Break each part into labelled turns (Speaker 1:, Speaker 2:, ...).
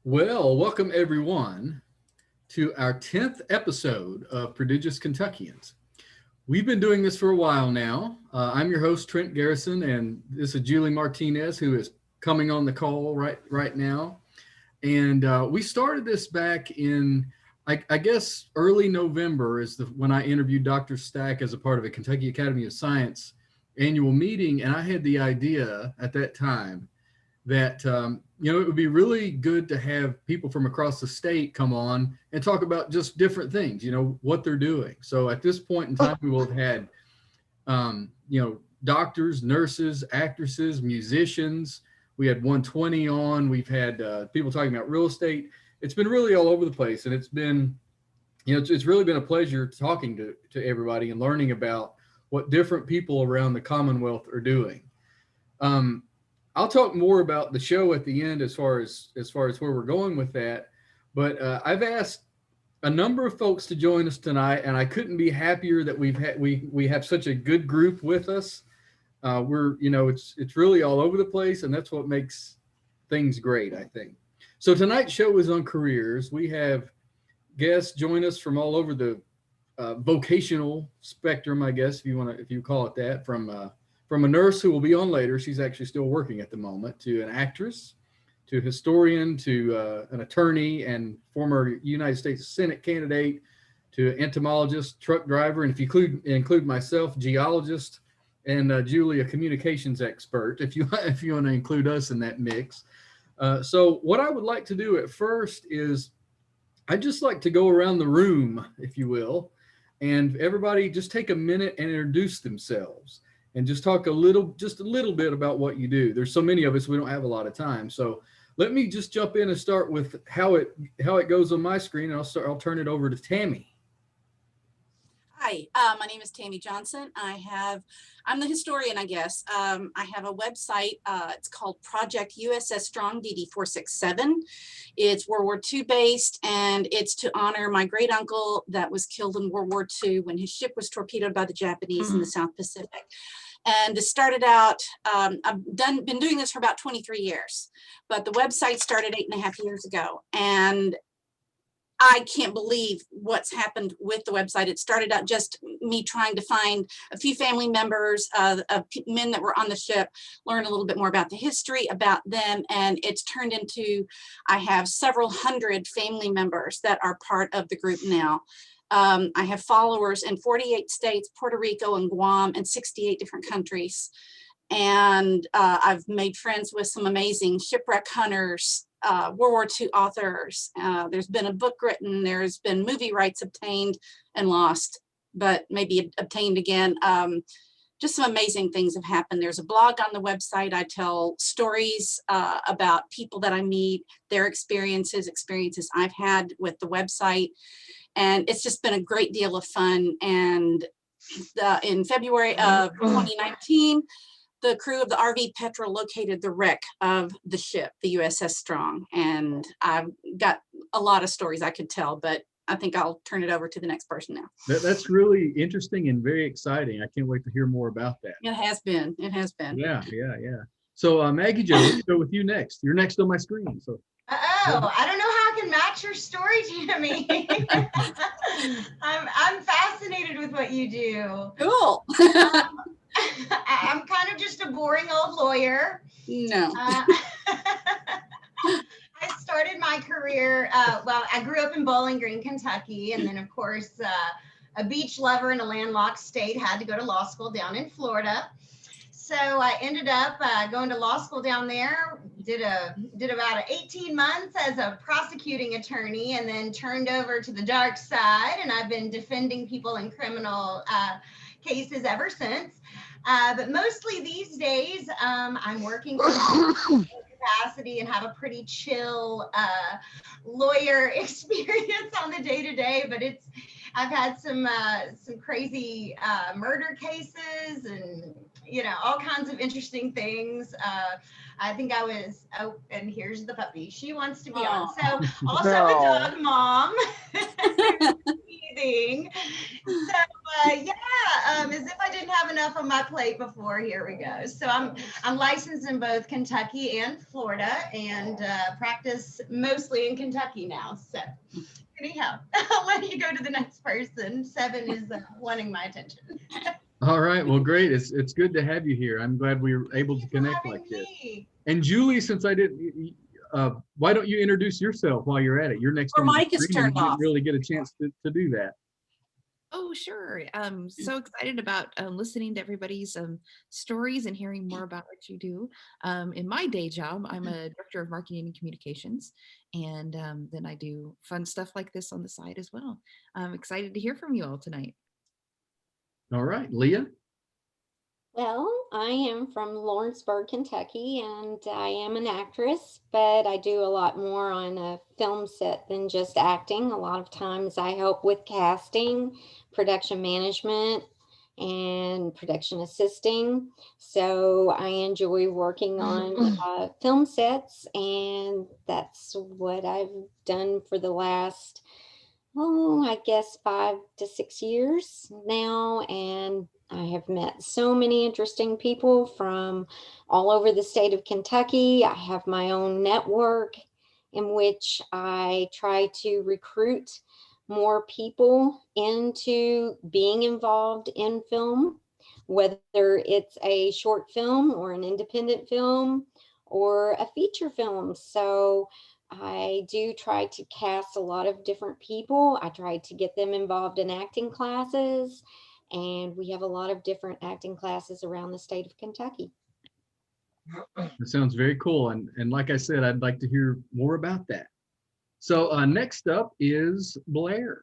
Speaker 1: Well, welcome everyone to our 10th episode of Prodigious Kentuckians. We've been doing this for a while now. I'm your host, Trent Garrison, and this is Julie Martinez, who is coming on the call right now. And we started this back in, I guess, early November is when I interviewed Dr. Stack as a part of a Kentucky Academy of Science annual meeting. And I had the idea at that time that it would be really good to have people from across the state come on and talk about just different things, what they're doing. So at this point in time, we will have had doctors, nurses, actresses, musicians. We had 120 on. We've had people talking about real estate. It's been really all over the place, and it's been it's really been a pleasure talking to everybody and learning about what different people around the Commonwealth are doing. I'll talk more about the show at the end as far as where we're going with that. But I've asked a number of folks to join us tonight, and I couldn't be happier that we have such a good group with us. It's really all over the place, and that's what makes things great, I think. So tonight's show is on careers. We have guests join us from all over the vocational spectrum, I guess, if you call it that, from a nurse who will be on later. She's actually still working at the moment, to an actress, to a historian, to an attorney and former United States Senate candidate, to an entomologist, truck driver, and if you include myself, geologist, and Julie, a communications expert, if you want to include us in that mix. So what I would like to do at first is I'd just like to go around the room, if you will, and everybody just take a minute and introduce themselves and just talk just a little bit about what you do. There's so many of us, we don't have a lot of time. So let me just jump in and start with how it goes on my screen, and I'll turn it over to Tammy.
Speaker 2: Hi, my name is Tammy Johnson. I'm the historian, I guess. I have a website. It's called Project USS Strong DD 467. It's World War II based, and it's to honor my great uncle that was killed in World War II when his ship was torpedoed by the Japanese in the South Pacific. And this started out, I've been doing this for about 23 years, but the website started 8.5 years ago. And I can't believe what's happened with the website. It started out just me trying to find a few family members of men that were on the ship, learn a little bit more about the history about them. And it's turned into, I have several hundred family members that are part of the group now. I have followers in 48 states, Puerto Rico and Guam, and 68 different countries. And I've made friends with some amazing shipwreck hunters, World War II authors. There's been a book written, there's been movie rights obtained and lost, but maybe obtained again. Just some amazing things have happened. There's a blog on the website. I tell stories about people that I meet, their experiences I've had with the website. And it's just been a great deal of fun. And in February of 2019, the crew of the RV Petrel located the wreck of the ship, the USS Strong. And I've got a lot of stories I could tell, but I think I'll turn it over to the next person now.
Speaker 1: That's really interesting and very exciting. I can't wait to hear more about that.
Speaker 2: It has been.
Speaker 1: Yeah. So Maggie Jo, let's go with you next. You're next on my screen. So.
Speaker 3: I don't know how I can match your story, Tammy. I'm fascinated with what you do.
Speaker 2: Cool.
Speaker 3: I'm kind of just a boring old lawyer.
Speaker 2: No.
Speaker 3: I started my career, I grew up in Bowling Green, Kentucky, and then of course, a beach lover in a landlocked state, had to go to law school down in Florida. So I ended up going to law school down there, did about 18 months as a prosecuting attorney, and then turned over to the dark side. And I've been defending people in criminal cases ever since. But mostly these days, I'm working from capacity and have a pretty chill lawyer experience on the day-to-day. But I've had some crazy murder cases and all kinds of interesting things. I think I was, and here's the puppy. She wants to be on. So also a dog mom. being. So as if I didn't have enough on my plate before, here we go. So I'm licensed in both Kentucky and Florida, and practice mostly in Kentucky now. So anyhow, I'll let you go to the next person. 7 is wanting my attention.
Speaker 1: All right. Well, great. It's good to have you here. I'm glad we were able to connect like this. And Julie, since I didn't, why don't you introduce yourself while you're at it? You're next
Speaker 2: Your
Speaker 1: on the
Speaker 2: mic is
Speaker 1: screen, and
Speaker 2: turned
Speaker 1: you didn't
Speaker 2: off.
Speaker 1: really get a chance to do that.
Speaker 4: Oh, sure. I'm so excited about listening to everybody's stories and hearing more about what you do. In my day job, I'm a director of marketing and communications, and then I do fun stuff like this on the side as well. I'm excited to hear from you all tonight.
Speaker 1: All right, Leah.
Speaker 5: Well, I am from Lawrenceburg, Kentucky, and I am an actress, but I do a lot more on a film set than just acting. A lot of times I help with casting, production management, and production assisting. So I enjoy working on film sets, and that's what I've done for the last, I guess 5 to 6 years now. And I have met so many interesting people from all over the state of Kentucky. I have my own network in which I try to recruit more people into being involved in film, whether it's a short film or an independent film or a feature film. So I do try to cast a lot of different people. I try to get them involved in acting classes, and we have a lot of different acting classes around the state of Kentucky.
Speaker 1: That sounds very cool. And like I said, I'd like to hear more about that. So next up is Blair.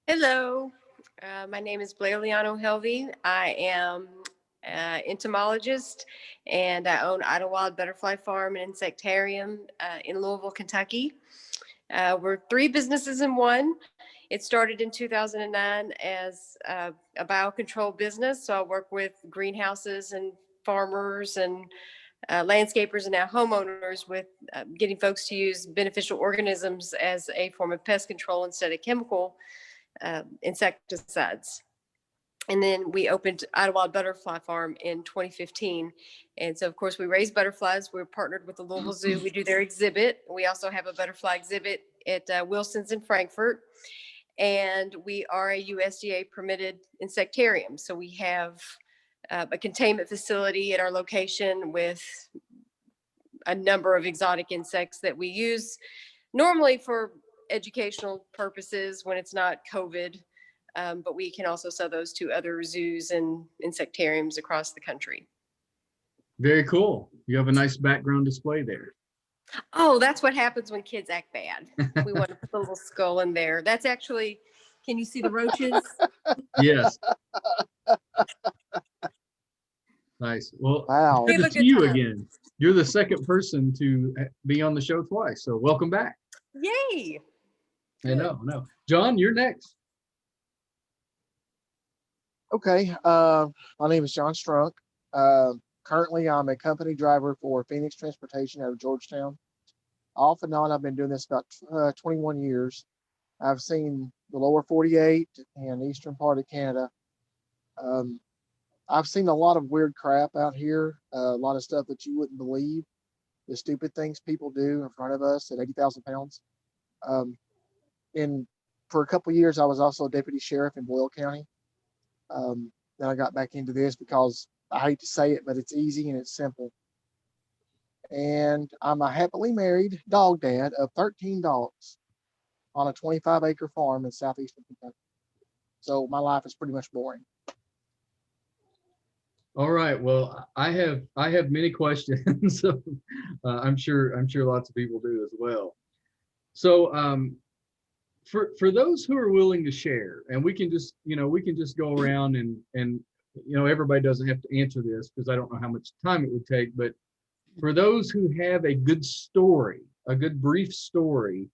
Speaker 6: Hello, my name is Blair Liano Helvey. I am an entomologist, and I own Idlewild Butterfly Farm and Insectarium in Louisville, Kentucky. We're 3 businesses in one. It started in 2009 as a biocontrol business. So I work with greenhouses and farmers and landscapers and now homeowners with getting folks to use beneficial organisms as a form of pest control instead of chemical insecticides. And then we opened Idlewild Butterfly Farm in 2015. And so, of course, we raise butterflies. We're partnered with the Louisville Zoo. We do their exhibit. We also have a butterfly exhibit at Wilson's in Frankfurt. And we are a USDA permitted insectarium. So we have a containment facility at our location with a number of exotic insects that we use normally for educational purposes when it's not COVID. But we can also sell those to other zoos and insectariums across the country.
Speaker 1: Very cool. You have a nice background display there.
Speaker 6: Oh, that's what happens when kids act bad. We want to put the little skull in there. That's actually, can you see the roaches?
Speaker 1: Yes. Nice. Well,
Speaker 7: Wow.
Speaker 1: good
Speaker 6: Have
Speaker 1: to
Speaker 6: a
Speaker 1: see
Speaker 6: good
Speaker 1: you
Speaker 6: time.
Speaker 1: again. You're the second person to be on the show twice. So welcome back.
Speaker 6: Yay.
Speaker 1: I know. John, you're next.
Speaker 7: Okay. My name is John Strunk. Currently, I'm a company driver for Phoenix Transportation out of Georgetown. Off and on, I've been doing this about 21 years. I've seen the lower 48 and eastern part of Canada. I've seen a lot of weird crap out here, a lot of stuff that you wouldn't believe, the stupid things people do in front of us at 80,000 pounds. And for a couple of years, I was also a deputy sheriff in Boyle County. Then I got back into this because I hate to say it, but it's easy and it's simple. And I'm a happily married dog dad of 13 dogs on a 25-acre farm in southeastern Kentucky. So my life is pretty much boring.
Speaker 1: All right. Well, I have many questions. So, I'm sure lots of people do as well. So for those who are willing to share, and we can just go around and everybody doesn't have to answer this because I don't know how much time it would take, but for those who have a good story, a good brief story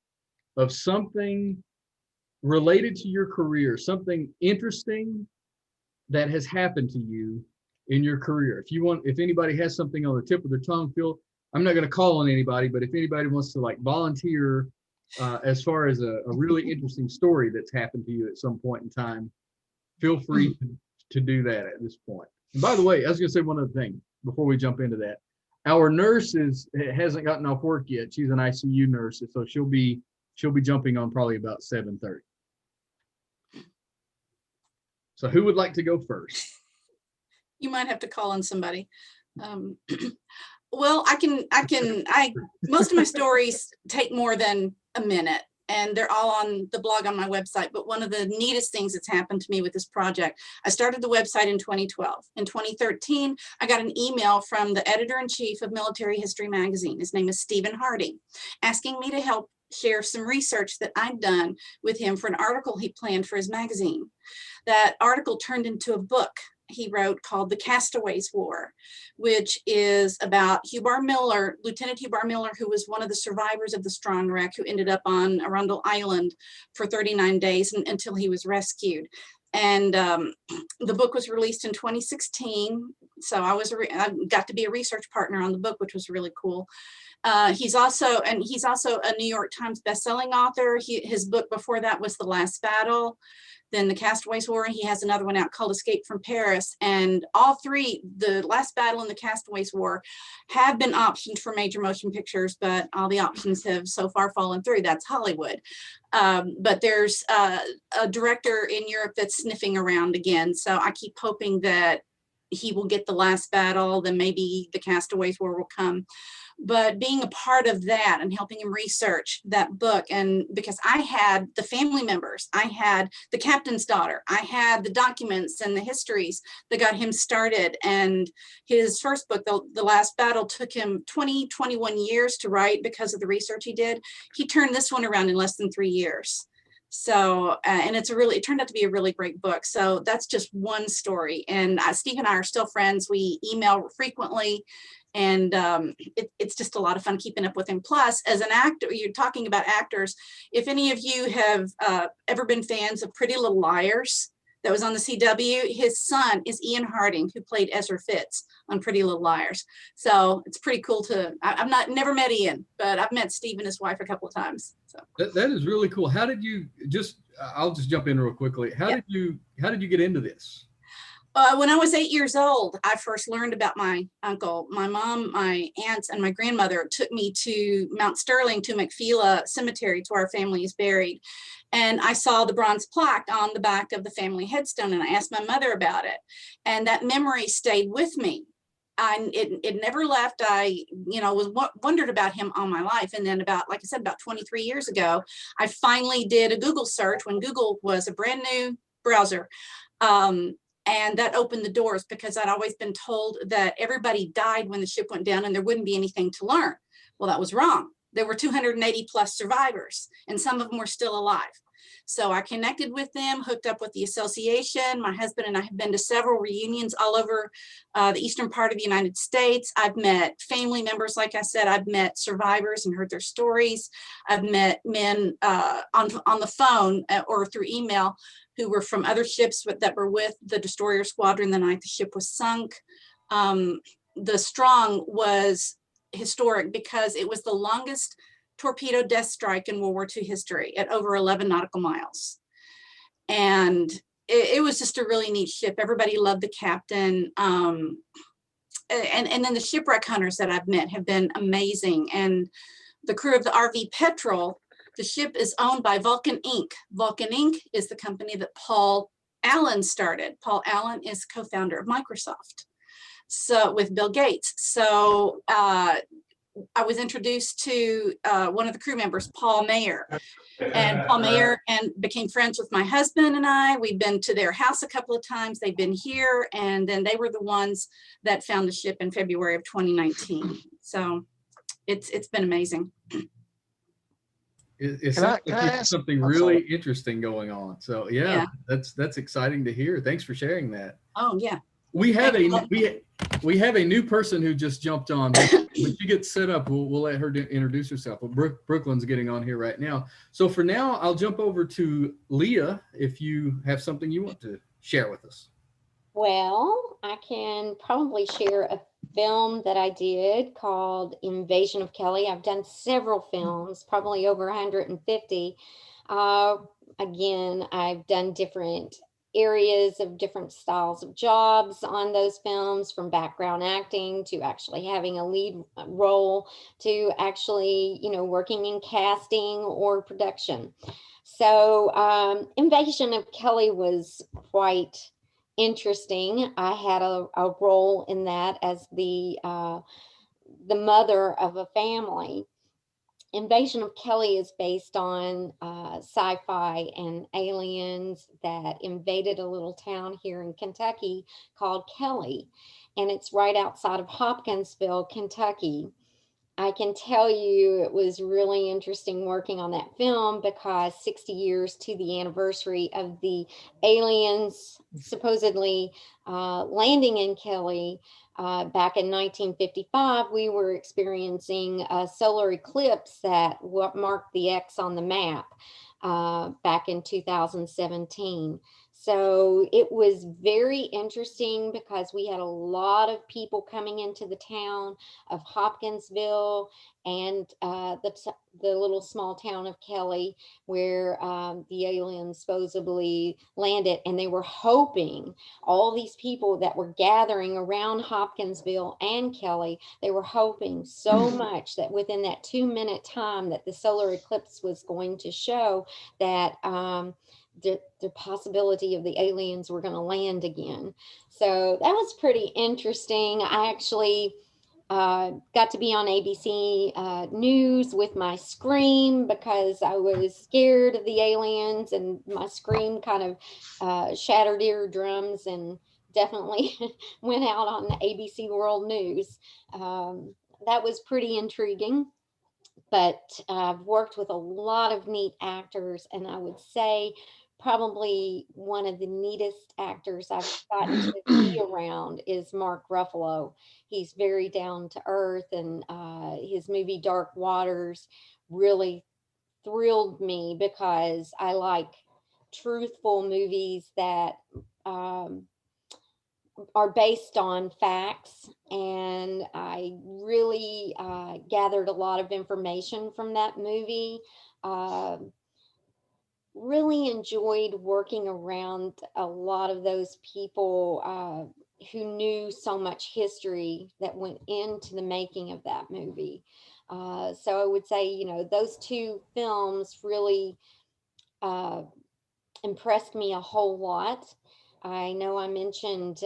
Speaker 1: of something related to your career, something interesting that has happened to you in your career. If anybody has something on the tip of their tongue, I'm not going to call on anybody, but if anybody wants to volunteer as far as a really interesting story that's happened to you at some point in time, feel free to do that at this point. And by the way, I was going to say one other thing before we jump into that. Our nurse hasn't gotten off work yet. She's an ICU nurse, so she'll be jumping on probably about 7:30. So who would like to go first?
Speaker 2: You might have to call on somebody. Well, most of my stories take more than a minute, and they're all on the blog on my website. But one of the neatest things that's happened to me with this project, I started the website in 2012. In 2013, I got an email from the editor-in-chief of Military History Magazine. His name is Stephen Harding, asking me to help share some research that I'd done with him for an article he planned for his magazine. That article turned into a book he wrote called The Castaways War, which is about Hugh Miller, Lieutenant Hugh Miller, who was one of the survivors of the Strong Wreck, who ended up on Arundel Island for 39 days until he was rescued. And the book was released in 2016. So I got to be a research partner on the book, which was really cool. He's also a New York Times bestselling author. His book before that was The Last Battle, then The Castaways War, and he has another one out called Escape from Paris. And all three, The Last Battle and The Castaways War, have been optioned for major motion pictures, but all the options have so far fallen through. That's Hollywood. But there's a director in Europe that's sniffing around again. So I keep hoping that he will get The Last Battle, then maybe The Castaways War will come. But being a part of that and helping him research that book, and because I had the family members, I had the captain's daughter, I had the documents and the histories that got him started. And his first book, The Last Battle, took him 21 years to write because of the research he did. He turned this one around in less than 3 years. So, and it turned out to be a really great book. So that's just one story. And Steve and I are still friends. We email frequently. And it's just a lot of fun keeping up with him. Plus, as an actor, you're talking about actors. If any of you have ever been fans of Pretty Little Liars, that was on the CW, his son is Ian Harding, who played Ezra Fitz on Pretty Little Liars. So it's pretty cool I've never met Ian, but I've met Steve and his wife a couple of times. So
Speaker 1: that is really cool. How did you I'll just jump in real quickly. How did you get into this?
Speaker 2: When I was 8 years old, I first learned about my uncle. My mom, my aunts, and my grandmother took me to Mount Sterling, to McPhila Cemetery, to where our family is buried. And I saw the bronze plaque on the back of the family headstone, and I asked my mother about it. And that memory stayed with me. It never left. I, wondered about him all my life. And then about 23 years ago, I finally did a Google search when Google was a brand new browser. And that opened the doors, because I'd always been told that everybody died when the ship went down and there wouldn't be anything to learn. Well, that was wrong. There were 280 plus survivors, and some of them were still alive. So I connected with them, hooked up with the association. My husband and I have been to several reunions all over the eastern part of the United States. I've met family members, like I said. I've met survivors and heard their stories. I've met men on the phone or through email who were from other ships that were with the destroyer squadron the night the ship was sunk. The Strong was historic because it was the longest torpedo death strike in World War II history at over 11 nautical miles. And it was just a really neat ship. Everybody loved the captain. And then the shipwreck hunters that I've met have been amazing. And the crew of the RV Petrel, the ship is owned by Vulcan Inc. Vulcan Inc. is the company that Paul Allen started. Paul Allen is co-founder of Microsoft, so with Bill Gates. So I was introduced to one of the crew members, Paul Mayer, and Paul Mayer became friends with my husband and I. We've been to their house a couple of times. They've been here, and then they were the ones that found the ship in February of 2019. So it's been amazing.
Speaker 1: It sounds like there's something really interesting going on. So yeah, that's exciting to hear. Thanks for sharing that.
Speaker 2: Oh yeah.
Speaker 1: We have a new person who just jumped on. When she gets set up, we'll let her introduce herself. Well, Brooklyn's getting on here right now. So for now, I'll jump over to Leah if you have something you want to share with us.
Speaker 5: Well, I can probably share film that I did called Invasion of Kelly. I've done several films, probably over 150. Again, I've done different areas of different styles of jobs on those films, from background acting to actually having a lead role to actually, working in casting or production. So Invasion of Kelly was quite interesting. I had a role in that as the mother of a family. Invasion of Kelly is based on sci-fi and aliens that invaded a little town here in Kentucky called Kelly, and it's right outside of Hopkinsville, Kentucky. I can tell you it was really interesting working on that film because 60 years to the anniversary of the aliens supposedly landing in Kelly back in 1955, we were experiencing a solar eclipse that marked the X on the map back in 2017. So it was very interesting because we had a lot of people coming into the town of Hopkinsville and the little small town of Kelly, where the aliens supposedly landed. And they were hoping, all these people that were gathering around Hopkinsville and Kelly, they were hoping so much that within that 2-minute time that the solar eclipse was going to show, that the possibility of the aliens were going to land again. So that was pretty interesting. I actually got to be on ABC News with my scream because I was scared of the aliens, and my scream kind of shattered eardrums and definitely went out on the ABC World News. That was pretty intriguing. But I've worked with a lot of neat actors, and I would say probably one of the neatest actors I've gotten to be around is Mark Ruffalo. He's very down to earth, and his movie Dark Waters really thrilled me because I like truthful movies that are based on facts, and I really gathered a lot of information from that movie. Really enjoyed working around a lot of those people who knew so much history that went into the making of that movie. So I would say, those two films really impressed me a whole lot. I know I mentioned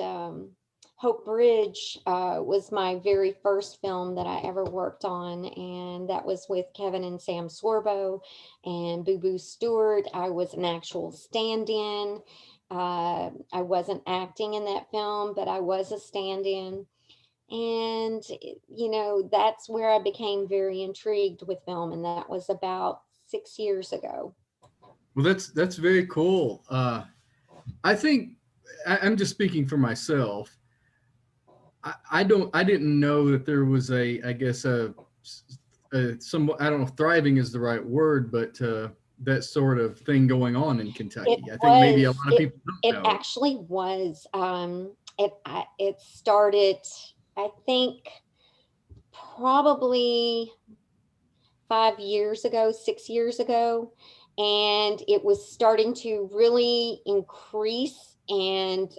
Speaker 5: Hope Bridge was my very first film that I ever worked on, and that was with Kevin and Sam Sorbo and Boo Boo Stewart. I was an actual stand-in. I wasn't acting in that film, but I was a stand-in. And, that's where I became very intrigued with film, and that was about 6 years ago.
Speaker 1: Well, that's very cool. I think I'm just speaking for myself. I didn't know that there was I guess some, I don't know if thriving is the right word, but that sort of thing going on in Kentucky. I think maybe a lot of people don't know.
Speaker 5: It actually was. It started, I think, probably 5 years ago, 6 years ago, and it was starting to really increase. And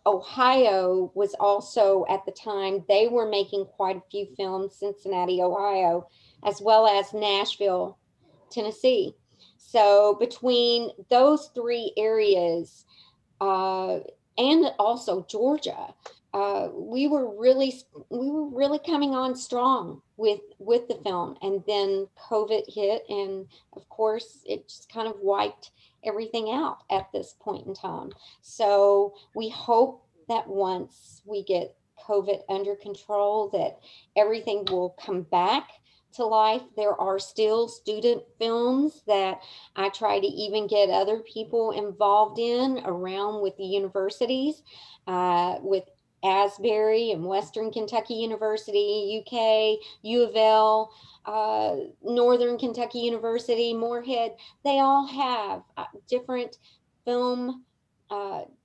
Speaker 5: Ohio was also, at the time, they were making quite a few films, Cincinnati, Ohio, as well as Nashville, Tennessee. So between those three areas, and also Georgia, we were really coming on strong with the film. And then COVID hit, and of course it just kind of wiped everything out at this point in time. So we hope that once we get COVID under control, that everything will come back to life. There are still student films that I try to even get other people involved in around with the universities, with Asbury and Western Kentucky University, UK, U of L, Northern Kentucky University, Moorhead. They all have different film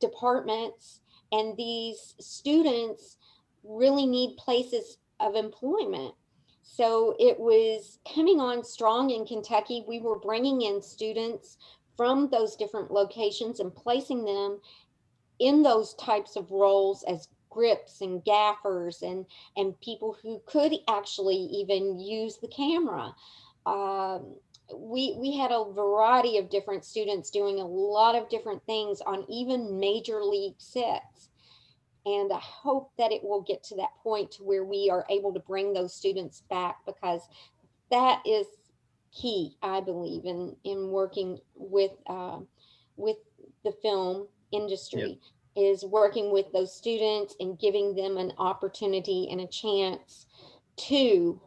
Speaker 5: departments, and these students really need places of employment. So it was coming on strong in Kentucky. We were bringing in students from those different locations and placing them in those types of roles as grips and gaffers and people who could actually even use the camera. We had a variety of different students doing a lot of different things on even major league sets. And I hope that it will get to that point to where we are able to bring those students back, because that is key, I believe, in working with the film industry, is working with those students and giving them an opportunity and a chance to,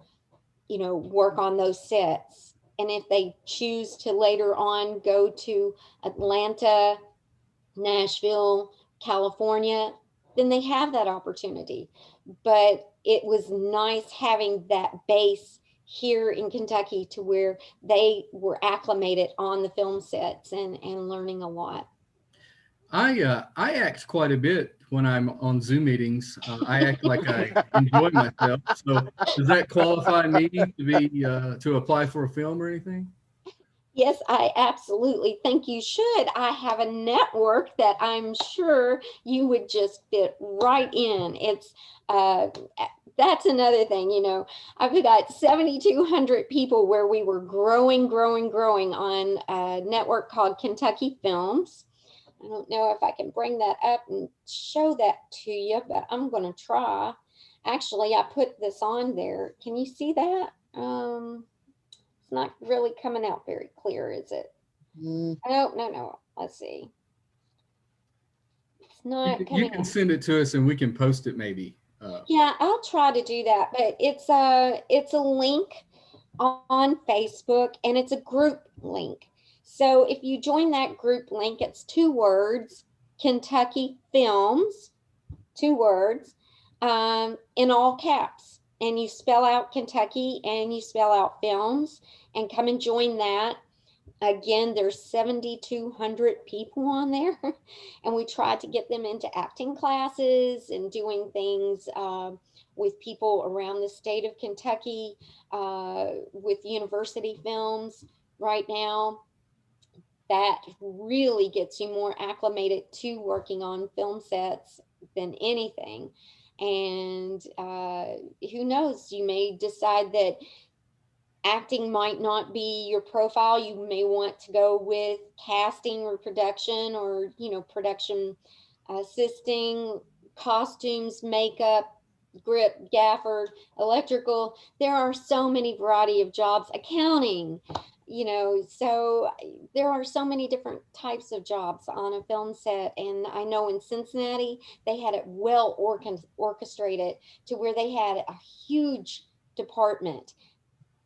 Speaker 5: you know, work on those sets. And if they choose to later on go to Atlanta, Nashville, California, then they have that opportunity. But it was nice having that base here in Kentucky to where they were acclimated on the film sets and learning a lot.
Speaker 1: I act quite a bit when I'm on Zoom meetings. I act like I enjoy myself. So does that qualify me to be to apply for a film or anything?
Speaker 5: Yes, I absolutely think you should. I have a network that I'm sure you would just fit right in. It's that's another thing, you know. I've got 7,200 people where we were growing on a network called Kentucky Films. I don't know if I can bring that up and show that to you, but I'm going to try. Actually, I put this on there. Can you see that? It's not really coming out very clear, is it?
Speaker 7: Mm,
Speaker 5: Oh, no. Let's see. It's not
Speaker 1: You
Speaker 5: coming
Speaker 1: can
Speaker 5: out.
Speaker 1: send it to us and we can post it maybe.
Speaker 5: Yeah, I'll try to do that, but it's a link on Facebook, and it's a group link. So if you join that group link, it's 2 words, Kentucky Films, 2 words, in all caps. And you spell out Kentucky and you spell out films, and come and join that. Again, there's 7,200 people on there, and we tried to get them into acting classes and doing things with people around the state of Kentucky with university films right now. That really gets you more acclimated to working on film sets than anything. And who knows, you may decide that acting might not be your profile. You may want to go with casting or production, or, you know, production assisting, costumes, makeup, grip, gaffer, electrical. There are so many variety of jobs, accounting, you know, so there are so many different types of jobs on a film set. And I know in Cincinnati, they had it well orchestrated to where they had a huge department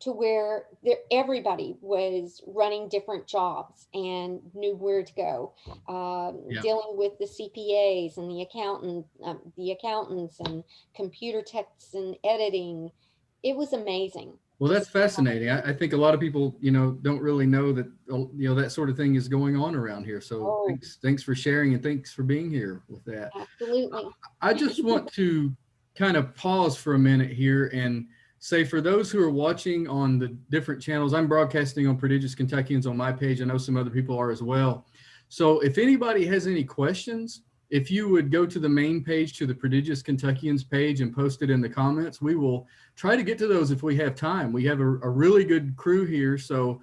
Speaker 5: to where everybody was running different jobs and knew where to go, dealing with the CPAs and the accountants and computer techs and editing. It was amazing.
Speaker 1: Well, that's fascinating. I think a lot of people, you know, don't really know that, you know, that sort of thing is going on around here. So thanks for sharing, and thanks for being here with that.
Speaker 5: Absolutely.
Speaker 1: I just want to kind of pause for a minute here and say, for those who are watching on the different channels, I'm broadcasting on Prodigious Kentuckians on my page. I know some other people are as well. So if anybody has any questions, if you would go to the main page, to the Prodigious Kentuckians page, and post it in the comments, we will try to get to those if we have time. We have a really good crew here. So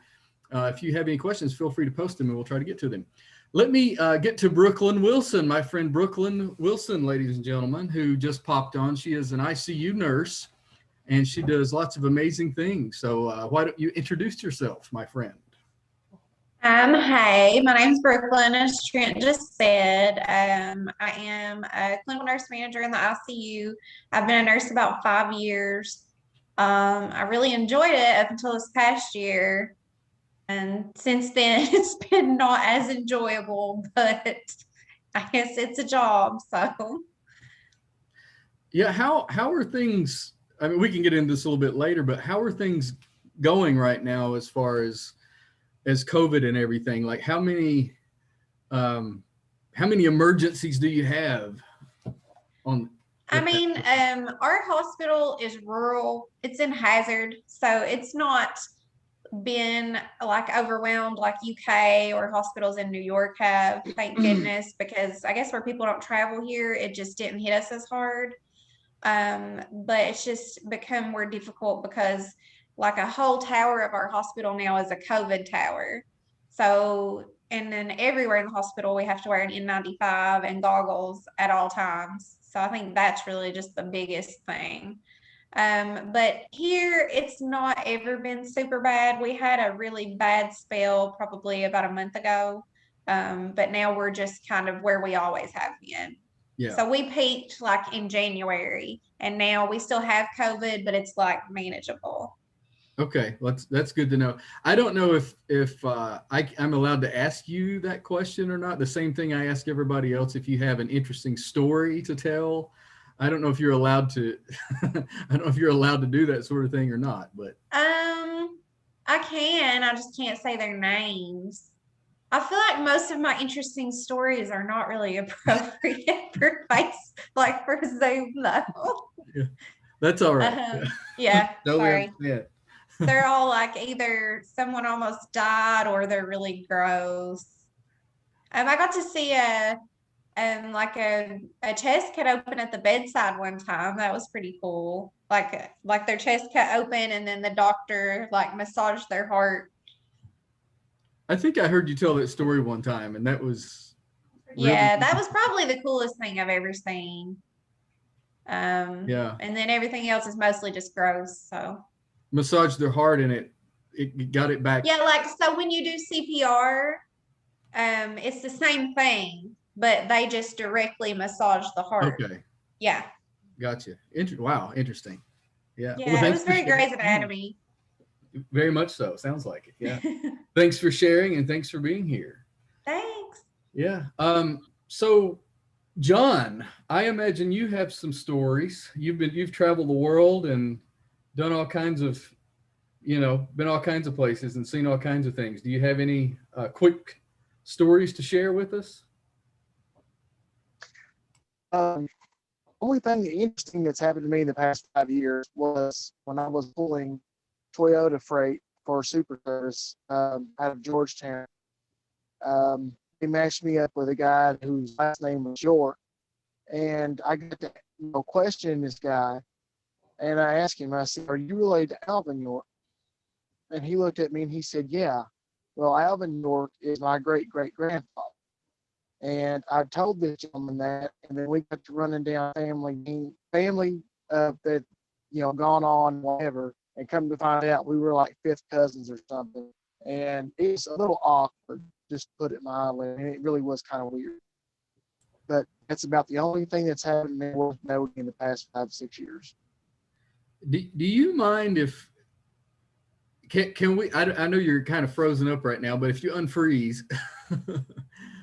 Speaker 1: if you have any questions, feel free to post them and we'll try to get to them. Let me get to Brooklyn Wilson, my friend Brooklyn Wilson, ladies and gentlemen, who just popped on. She is an ICU nurse, and she does lots of amazing things. So why don't you introduce yourself, my friend?
Speaker 8: Hey, my name's Brooklyn, as Trent just said. I am a clinical nurse manager in the ICU. I've been a nurse about 5 years. I really enjoyed it up until this past year. And since then, it's been not as enjoyable, but I guess it's a job, so.
Speaker 1: Yeah, how are things? I mean, we can get into this a little bit later, but how are things going right now as far as COVID and everything? Like, how many emergencies do you have on
Speaker 8: I mean, our hospital is rural. It's in Hazard, so it's not been like overwhelmed like UK or hospitals in New York have, thank goodness, because I guess where people don't travel here, it just didn't hit us as hard. But it's just become more difficult because like a whole tower of our hospital now is a COVID tower. So, and then everywhere in the hospital, we have to wear an N95 and goggles at all times. So I think that's really just the biggest thing. But here it's not ever been super bad. We had a really bad spell probably about a month ago. But now we're just kind of where we always have been.
Speaker 1: Yeah.
Speaker 8: So we peaked like in January, and now we still have COVID, but it's like manageable.
Speaker 1: Okay, that's good to know. I don't know if I'm allowed to ask you that question or not. The same thing I ask everybody else. If you have an interesting story to tell, I don't know if you're allowed to. I don't know if you're allowed to do that sort of thing or not. But
Speaker 8: I can. I just can't say their names. I feel like most of my interesting stories are not really appropriate for for Zoom though.
Speaker 1: Yeah, that's all right.
Speaker 8: Yeah,
Speaker 1: Totally
Speaker 8: sorry.
Speaker 1: understand.
Speaker 8: They're all like either someone almost died or they're really gross. I got to see a chest cut open at the bedside one time. That was pretty cool. Like their chest cut open and then the doctor like massaged their heart.
Speaker 1: I think I heard you tell that story one time, and that was
Speaker 8: Yeah, that was probably the coolest thing I've ever seen.
Speaker 1: Yeah.
Speaker 8: And then everything else is mostly just gross. So
Speaker 1: massaged their heart and it got it back.
Speaker 8: yeah, like so when you do CPR, it's the same thing, but they just directly massage the heart.
Speaker 1: Okay.
Speaker 8: Yeah.
Speaker 1: Gotcha. Wow, interesting. Yeah.
Speaker 8: Yeah,
Speaker 1: Well,
Speaker 8: it was very Grey's Anatomy.
Speaker 1: Very much so. Sounds like it. Yeah. Thanks for sharing and thanks for being here.
Speaker 8: Thanks.
Speaker 1: Yeah. So John, I imagine you have some stories. You've traveled the world and done all kinds of, been all kinds of places and seen all kinds of things. Do you have any quick stories to share with us?
Speaker 7: Only thing interesting that's happened to me in the past 5 years was when I was pulling Toyota freight for Super Service out of Georgetown. He matched me up with a guy whose last name was York, and I got to question this guy, and I asked him, I said, "Are you related to Alvin York?" And he looked at me and he said, "Yeah." Well, Alvin York is my great-great-grandfather. And I told this gentleman that, and then we got to running down family that, gone on, whatever, and come to find out we were like fifth cousins or something. And it's a little awkward, just to put it mildly, and it really was kind of weird. But that's about the only thing that's happened to me worth noting in the past 5-6 years.
Speaker 1: Do you mind if, can we, I know you're kind of frozen up right now, but if you unfreeze,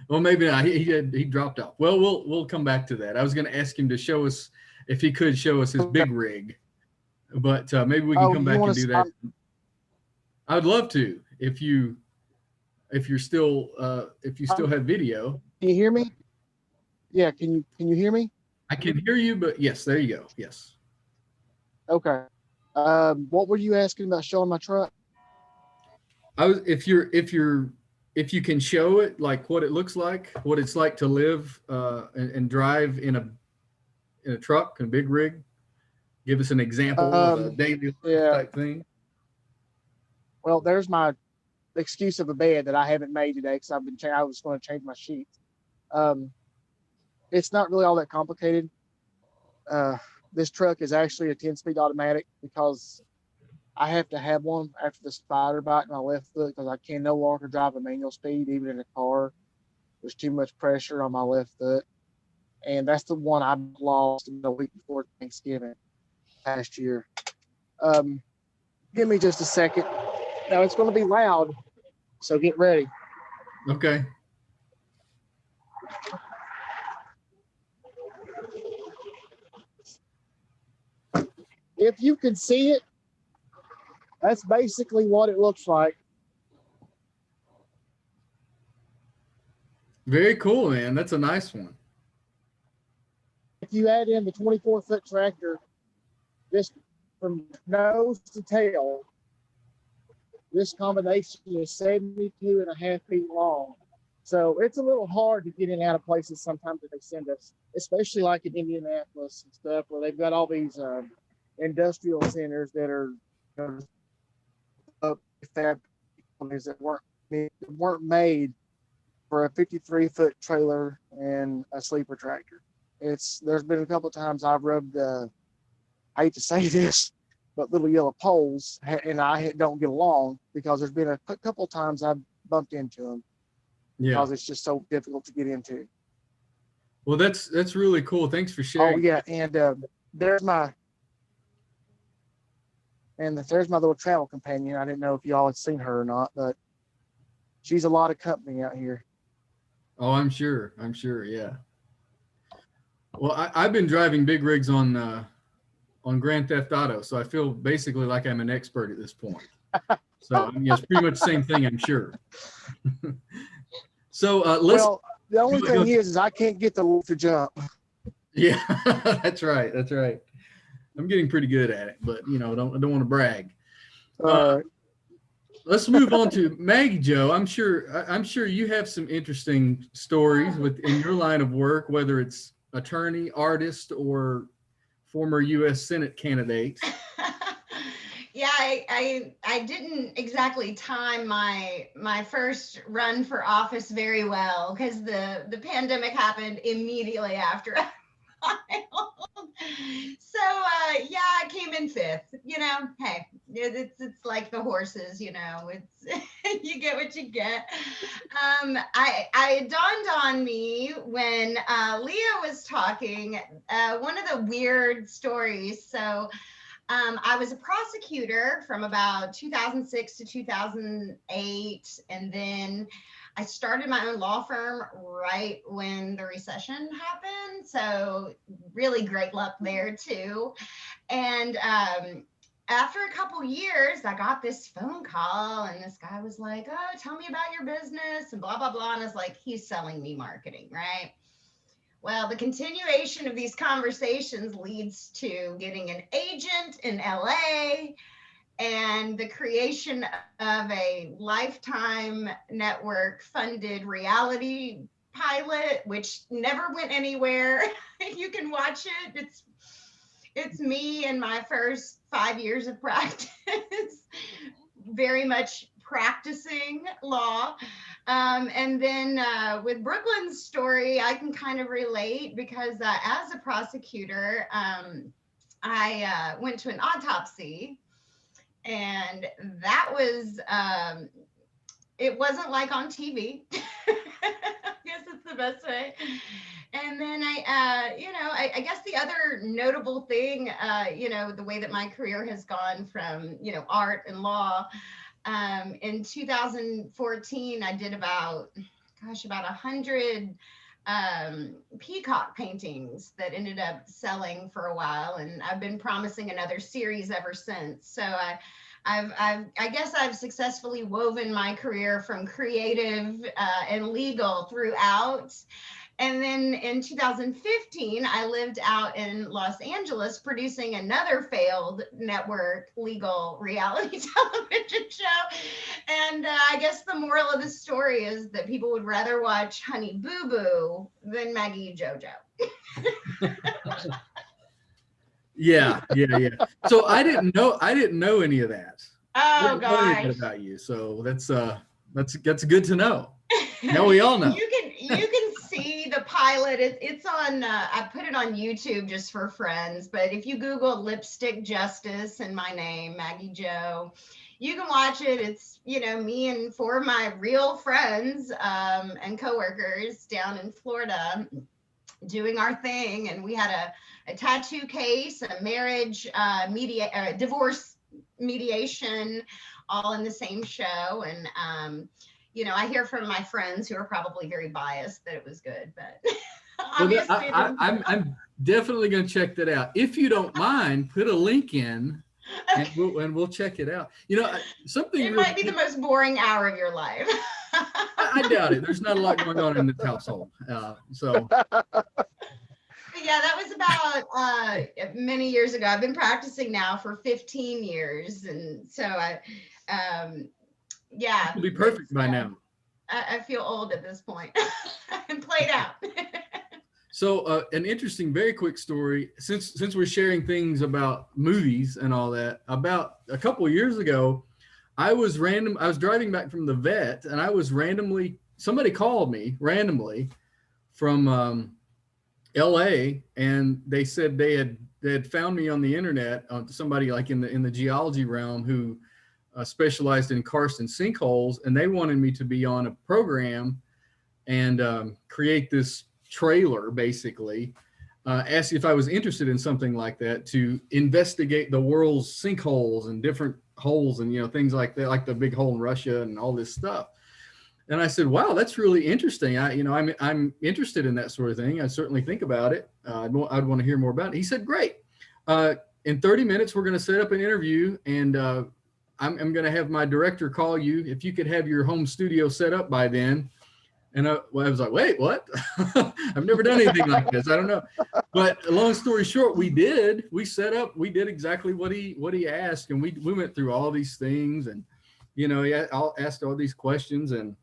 Speaker 1: well, maybe not. He dropped off. Well, we'll come back to that. I was going to ask him to show us, if he could show us his big rig, but maybe we can come back and do that. I would love to, if you still have video.
Speaker 7: Can you hear me? Yeah. Can you hear me?
Speaker 1: I can hear you, but yes, there you go. Yes.
Speaker 7: Okay. What were you asking about showing my truck?
Speaker 1: If you can show it, like what it looks like, what it's like to live and drive in a truck, a big rig. Give us an example of a daily type thing.
Speaker 7: Well, there's my excuse of a bed that I haven't made today because I was going to change my sheets. It's not really all that complicated. This truck is actually a 10-speed automatic because I have to have one after the spider bite in my left foot because I can no longer drive a manual speed, even in a car. There's too much pressure on my left foot. And that's the one I lost a week before Thanksgiving last year. Give me just a second. Now it's going to be loud, so get ready.
Speaker 1: Okay.
Speaker 7: If you can see it, that's basically what it looks like.
Speaker 1: Very cool, man. That's a nice one.
Speaker 7: if you add in the 24-foot tractor, this from nose to tail, this combination is 72.5 feet long. So it's a little hard to get in and out of places sometimes that they send us, especially like in Indianapolis and stuff, where they've got all these industrial centers that are, fab companies that weren't made for a 53-foot trailer and a sleeper tractor. There's been a couple of times I've rubbed, I hate to say this, but little yellow poles, and I don't get along because there's been a couple of times I've bumped into them.
Speaker 1: Yeah.
Speaker 7: Because it's just so difficult to get into.
Speaker 1: Well, that's really cool. Thanks for sharing.
Speaker 7: Oh yeah, and there's my little travel companion. I didn't know if y'all had seen her or not, but she's a lot of company out here.
Speaker 1: Oh, I'm sure. Yeah. Well, I've been driving big rigs on Grand Theft Auto, so I feel basically like I'm an expert at this point. So it's pretty much the same thing, I'm sure. So let's.
Speaker 7: Well, the only thing is I can't get the to jump.
Speaker 1: Yeah, that's right. I'm getting pretty good at it, but I don't want to brag. Let's move on to Maggie Jo. I'm sure you have some interesting stories in your line of work, whether it's attorney, artist, or former U.S. Senate candidate.
Speaker 3: Yeah, I didn't exactly time my first run for office very well because the pandemic happened immediately after I filed. So yeah, I came in 5th. Hey, it's like the horses. It's you get what you get. It dawned on me when Leah was talking. One of the weird stories. So. I was a prosecutor from about 2006 to 2008, and then I started my own law firm right when the recession happened. So really great luck there too. And after a couple years, I got this phone call, and this guy was like, "Oh, tell me about your business," and blah blah blah. And I was like, "He's selling me marketing, right?" Well, the continuation of these conversations leads to getting an agent in LA and the creation of a Lifetime Network funded reality pilot, which never went anywhere. You can watch it. It's me in my first 5 years of practice, very much practicing law. And then with Brooklyn's story, I can kind of relate because as a prosecutor, I went to an autopsy, and that was, it wasn't like on TV. I guess it's the best way. And then I guess the other notable thing, the way that my career has gone from, art and law, in 2014, I did about 100 peacock paintings that ended up selling for a while, and I've been promising another series ever since. So I guess I've successfully woven my career from creative and legal throughout. And then in 2015, I lived out in Los Angeles producing another failed network legal reality television show. And I guess the moral of the story is that people would rather watch Honey Boo Boo than Maggie JoJo.
Speaker 1: Yeah. So I didn't know any of that.
Speaker 3: Oh, gosh.
Speaker 1: About you. So that's good to know. Now we all know.
Speaker 3: You can see the pilot. It's on. I put it on YouTube just for friends. But if you Google "Lipstick Justice" and my name, Maggie Jo, you can watch it. It's me and 4 of my real friends and coworkers down in Florida doing our thing. And we had a tattoo case, a marriage divorce mediation, all in the same show. And I hear from my friends who are probably very biased that it was good, but obviously
Speaker 1: I'm definitely going to check that out. If you don't mind, put a link in, and we'll check it out. Something.
Speaker 3: It might be the most boring hour of your life.
Speaker 1: I doubt it. There's not a lot going on in this household, so.
Speaker 3: Yeah, that was about many years ago. I've been practicing now for 15 years, and so yeah,
Speaker 1: It'll be perfect by now.
Speaker 3: I feel old at this point. I'm played out.
Speaker 1: So an interesting, very quick story. Since we're sharing things about movies and all that, about a couple of years ago, I was driving back from the vet, and I was somebody called me randomly from LA, and they said they had found me on the internet, somebody like in the geology realm who specialized in karst and sinkholes, and they wanted me to be on a program and create this trailer, basically. Asked if I was interested in something like that, to investigate the world's sinkholes and different holes and things like that, like the big hole in Russia and all this stuff. And I said, wow, that's really interesting. I'm interested in that sort of thing. I certainly think about it. I'd want to hear more about it. He said, great. In 30 minutes, we're going to set up an interview, and I'm going to have my director call you. If you could have your home studio set up by then. And I was like, wait, what? I've never done anything like this. I don't know. But long story short, we did exactly what he asked. And we went through all these things, and, he asked all these questions, and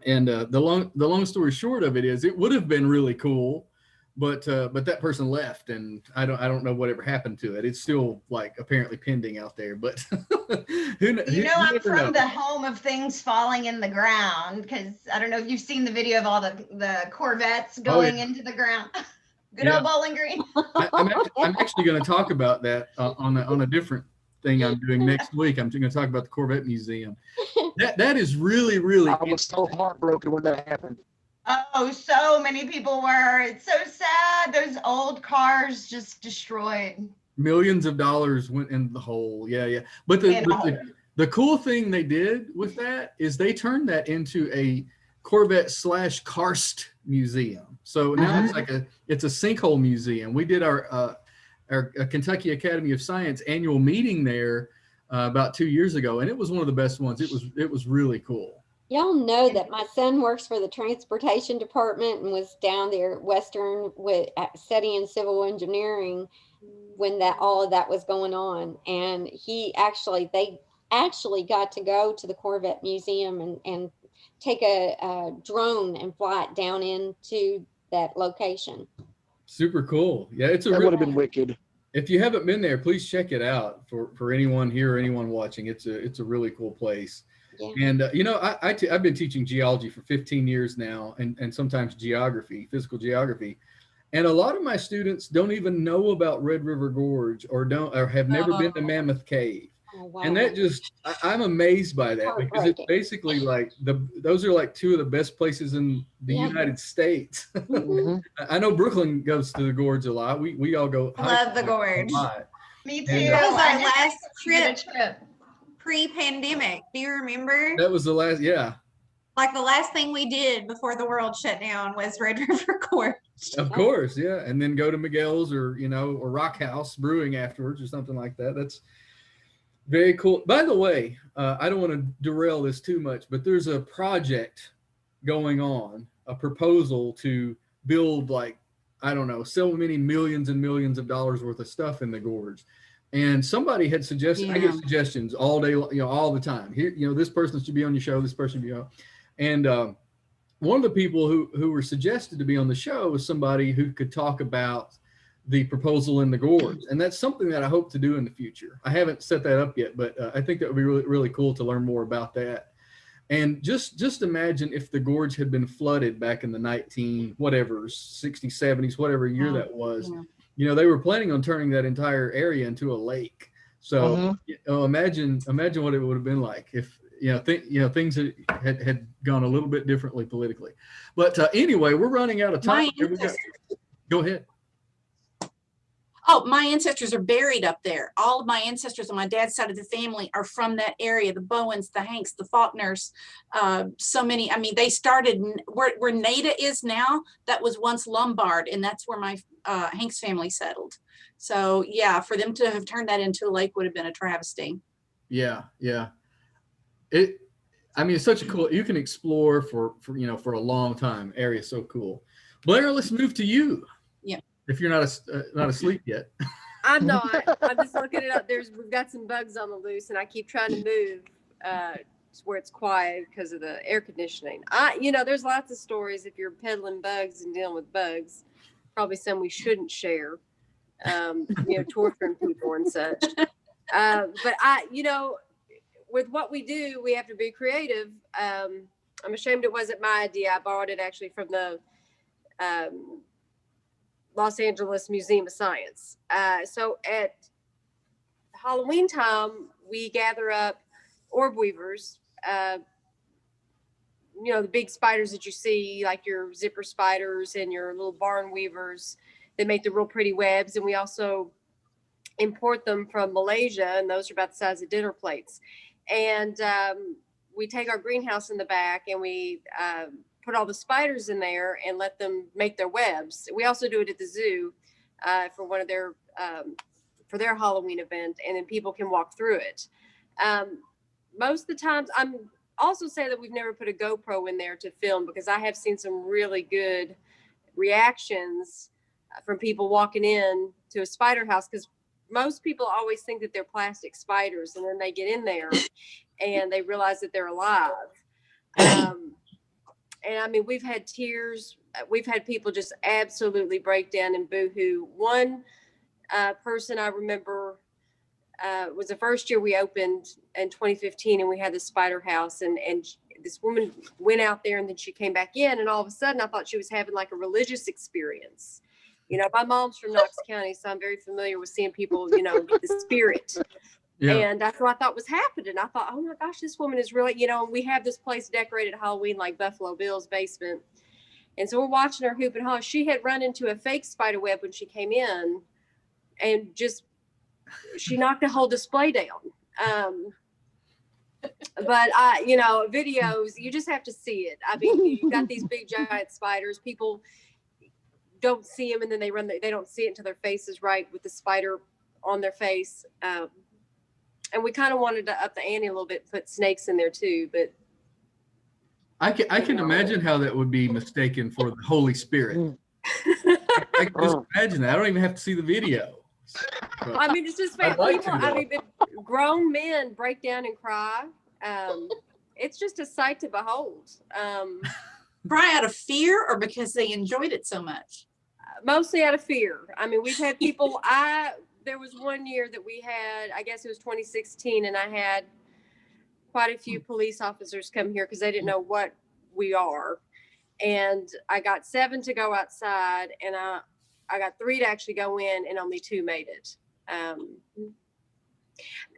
Speaker 1: the long story short of it is, it would have been really cool, but that person left, and I don't know whatever happened to it. It's still like apparently pending out there, but
Speaker 3: I'm from the home of things falling in the ground, because I don't know if you've seen the video of all the Corvettes going into the ground. Good old Bowling Green.
Speaker 1: I'm actually going to talk about that on a different thing I'm doing next week. I'm going to talk about the Corvette Museum. That is really, really.
Speaker 7: I was so heartbroken when that happened.
Speaker 3: Oh, so many people were. It's so sad. Those old cars just destroyed.
Speaker 1: Millions of dollars went in the hole. Yeah. But the cool thing they did with that is they turned that into a Corvette / karst museum. So now it's a sinkhole museum. We did our Kentucky Academy of Science annual meeting there about 2 years ago, and it was one of the best ones. It was really cool.
Speaker 5: Y'all know that my son works for the transportation department and was down there at Western studying civil engineering when all of that was going on. And they actually got to go to the Corvette Museum and take a drone and fly it down into that location.
Speaker 1: Super cool. Yeah, that
Speaker 7: would have been wicked.
Speaker 1: If you haven't been there, please check it out for anyone here or anyone watching. It's a really cool place. Yeah. And I've been teaching geology for 15 years now, and sometimes physical geography. And a lot of my students don't even know about Red River Gorge or have never been to Mammoth Cave. Oh, wow. And that I'm amazed by that, because it's basically like those are like two of the best places in the United States. Mm-hmm. I know Brooklyn goes to the gorge a lot. We all go.
Speaker 8: Love the gorge.
Speaker 3: Me too. That was our last trip.
Speaker 8: Pre-pandemic. Do you remember?
Speaker 1: That was the last, yeah.
Speaker 8: Like the last thing we did before the world shut down was Red River Gorge.
Speaker 1: Of course, yeah. And then go to Miguel's or Rock House Brewing afterwards or something like that. That's very cool. By the way, I don't want to derail this too much, but there's a project going on, a proposal to build so many millions and millions of dollars worth of stuff in the gorge. And somebody had suggested, I get suggestions all day, all the time. Here, this person should be on your show, this person should be on. And one of the people who were suggested to be on the show was somebody who could talk about the proposal in the gorge. And that's something that I hope to do in the future. I haven't set that up yet, but I think that would be really, really cool to learn more about that. And just imagine if the gorge had been flooded back in the 60s, 70s, whatever year that was. Yeah. They were planning on turning that entire area into a lake. So imagine what it would have been like if things had gone a little bit differently politically. But anyway, we're running out of time. Go ahead.
Speaker 2: Oh, my ancestors are buried up there. All of my ancestors on my dad's side of the family are from that area. The Bowens, the Hanks, the Faulkners, so many. I mean, they started where Nada is now. That was once Lombard, and that's where my Hanks family settled. So yeah, for them to have turned that into a lake would have been a travesty.
Speaker 1: Yeah. It's such a cool. You can explore for a long time. Area so cool. Blair, let's move to you.
Speaker 2: Yeah.
Speaker 1: If you're not asleep yet.
Speaker 6: I'm not. I'm just looking it up. We've got some bugs on the loose, and I keep trying to move where it's quiet because of the air conditioning. There's lots of stories if you're peddling bugs and dealing with bugs. Probably some we shouldn't share. Torturing people and such. But with what we do, we have to be creative. I'm ashamed it wasn't my idea. I borrowed it actually from the Los Angeles Museum of Science. So at Halloween time, we gather up orb weavers, the big spiders that you see, like your zipper spiders and your little barn weavers. They make the real pretty webs. And we also import them from Malaysia, and those are about the size of dinner plates. And we take our greenhouse in the back, and we put all the spiders in there and let them make their webs. We also do it at the zoo for one of their for their Halloween event, and then people can walk through it. Most of the times, I'm also say that we've never put a GoPro in there to film, because I have seen some really good reactions from people walking in to a spider house, because most people always think that they're plastic spiders, and then they get in there and they realize that they're alive. And I mean, we've had tears. We've had people just absolutely break down and boohoo. One person I remember was the first year we opened in 2015, and we had the spider house, and this woman went out there, and then she came back in, and all of a sudden I thought she was having like a religious experience. My mom's from Knox County, so I'm very familiar with seeing people, get the spirit. Yeah. And that's what I thought was happening. I thought, oh my gosh, this woman is really, we have this place decorated Halloween like Buffalo Bill's basement. And so we're watching her hoop and holler. She had run into a fake spider web when she came in, and she knocked the whole display down. But videos, you just have to see it. I mean, you got these big giant spiders. People don't see them, and then they don't see it until their face is right with the spider on their face. And we kind of wanted to up the ante a little bit, put snakes in there too, but
Speaker 1: I can imagine how that would be mistaken for the Holy Spirit. I can just imagine that. I don't even have to see the video. But
Speaker 6: I mean, it's just grown men break down and cry. It's just a sight to behold.
Speaker 2: Cry out of fear, or because they enjoyed it so much?
Speaker 6: Mostly out of fear. I mean, we've had people, there was one year that we had, I guess it was 2016, and I had quite a few police officers come here because they didn't know what we are. And I got 7 to go outside, and I got 3 to actually go in, and only 2 made it.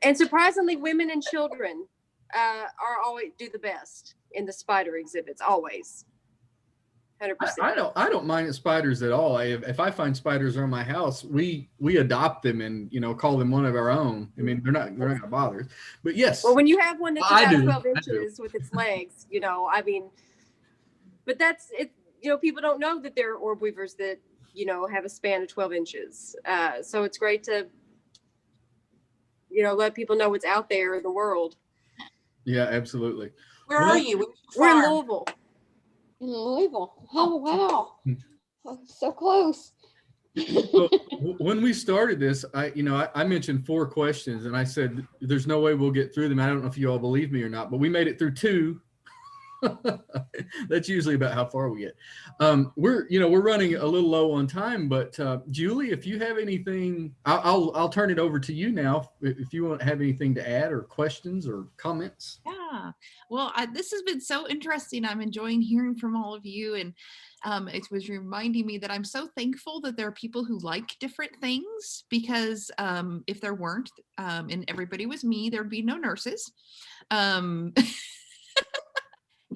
Speaker 6: And surprisingly, women and children always do the best in the spider exhibits, always. 100%.
Speaker 1: I don't mind the spiders at all. If I find spiders around my house, we adopt them and call them one of our own. I mean, they're not gonna bother us. But yes.
Speaker 6: Well, when you have one that's about 12 inches with its legs, I mean, but that's it. People don't know that there are orb weavers that have a span of 12 inches. So it's great to let people know what's out there in the world.
Speaker 1: Yeah, absolutely.
Speaker 2: Where are you?
Speaker 6: We're in Louisville.
Speaker 5: In Louisville. Oh, wow. So close.
Speaker 1: So, when we started this, I mentioned 4 questions, and I said, there's no way we'll get through them. I don't know if you all believe me or not, but we made it through 2. That's usually about how far we get. We're running a little low on time, but Julie, if you have anything, I'll turn it over to you now. If you want to have anything to add or questions or comments.
Speaker 4: Yeah, well, this has been so interesting. I'm enjoying hearing from all of you, and it was reminding me that I'm so thankful that there are people who like different things, because if there weren't, and everybody was me, there'd be no nurses.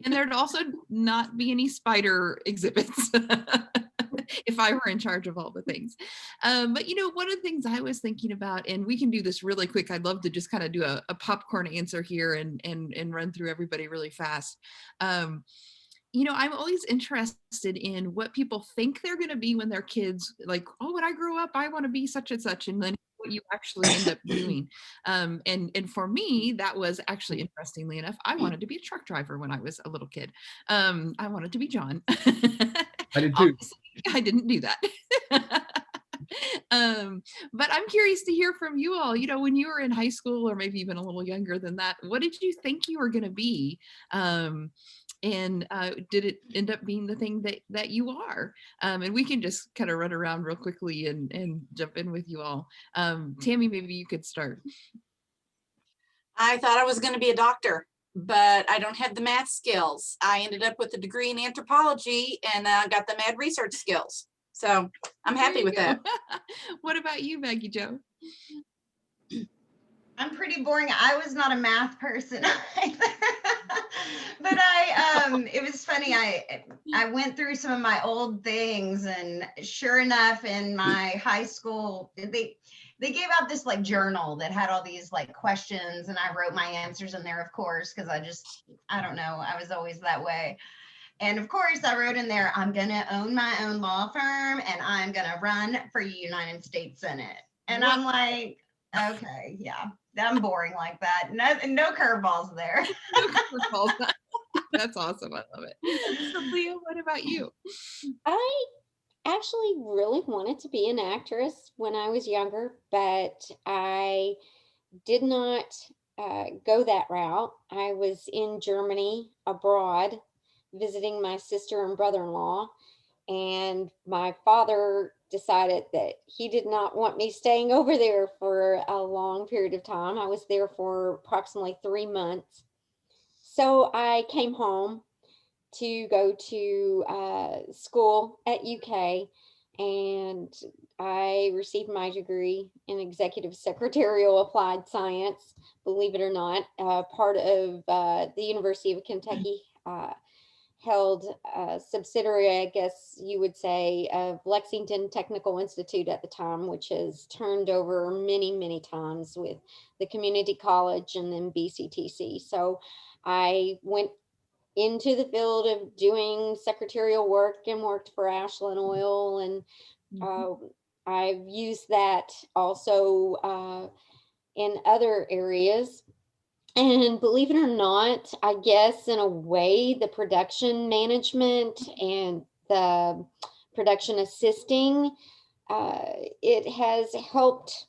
Speaker 4: And there'd also not be any spider exhibits if I were in charge of all the things. But one of the things I was thinking about, and we can do this really quick. I'd love to just kind of do a popcorn answer here and run through everybody really fast. I'm always interested in what people think they're going to be when they're kids. Like, oh, when I grow up, I want to be such and such, and then what you actually end up doing. And for me, that was actually, interestingly enough, I wanted to be a truck driver when I was a little kid. I wanted to be John.
Speaker 1: I did too.
Speaker 4: I didn't do that. But I'm curious to hear from you all. When you were in high school, or maybe even a little younger than that, what did you think you were going to be? And did it end up being the thing that you are? And we can just kind of run around real quickly and jump in with you all. Tammy, maybe you could start.
Speaker 2: I thought I was going to be a doctor, but I don't have the math skills. I ended up with a degree in anthropology and got the mad research skills. So I'm happy with that.
Speaker 4: What about you, Maggie Jo?
Speaker 3: I'm pretty boring. I was not a math person either. But it was funny. I went through some of my old things, and sure enough, in my high school, they gave out this like journal that had all these like questions, and I wrote my answers in there, of course, because I don't know, I was always that way. And of course, I wrote in there, I'm going to own my own law firm and I'm going to run for United States Senate. And
Speaker 4: What?
Speaker 3: I'm like, okay, yeah, I'm boring like that. No curveballs there.
Speaker 4: That's awesome. I love it. So, Leah, what about you?
Speaker 5: I actually really wanted to be an actress when I was younger, but I did not go that route. I was in Germany abroad visiting my sister and brother-in-law, and my father decided that he did not want me staying over there for a long period of time. I was there for approximately 3 months. So I came home to go to school at UK, and I received my degree in executive secretarial applied science, believe it or not. Part of the University of Kentucky held a subsidiary, I guess you would say, of Lexington Technical Institute at the time, which has turned over many, many times with the community college and then BCTC. So I went into the field of doing secretarial work and worked for Ashland Oil. And I've used that also in other areas. And believe it or not, I guess in a way, the production management and the production assisting, it has helped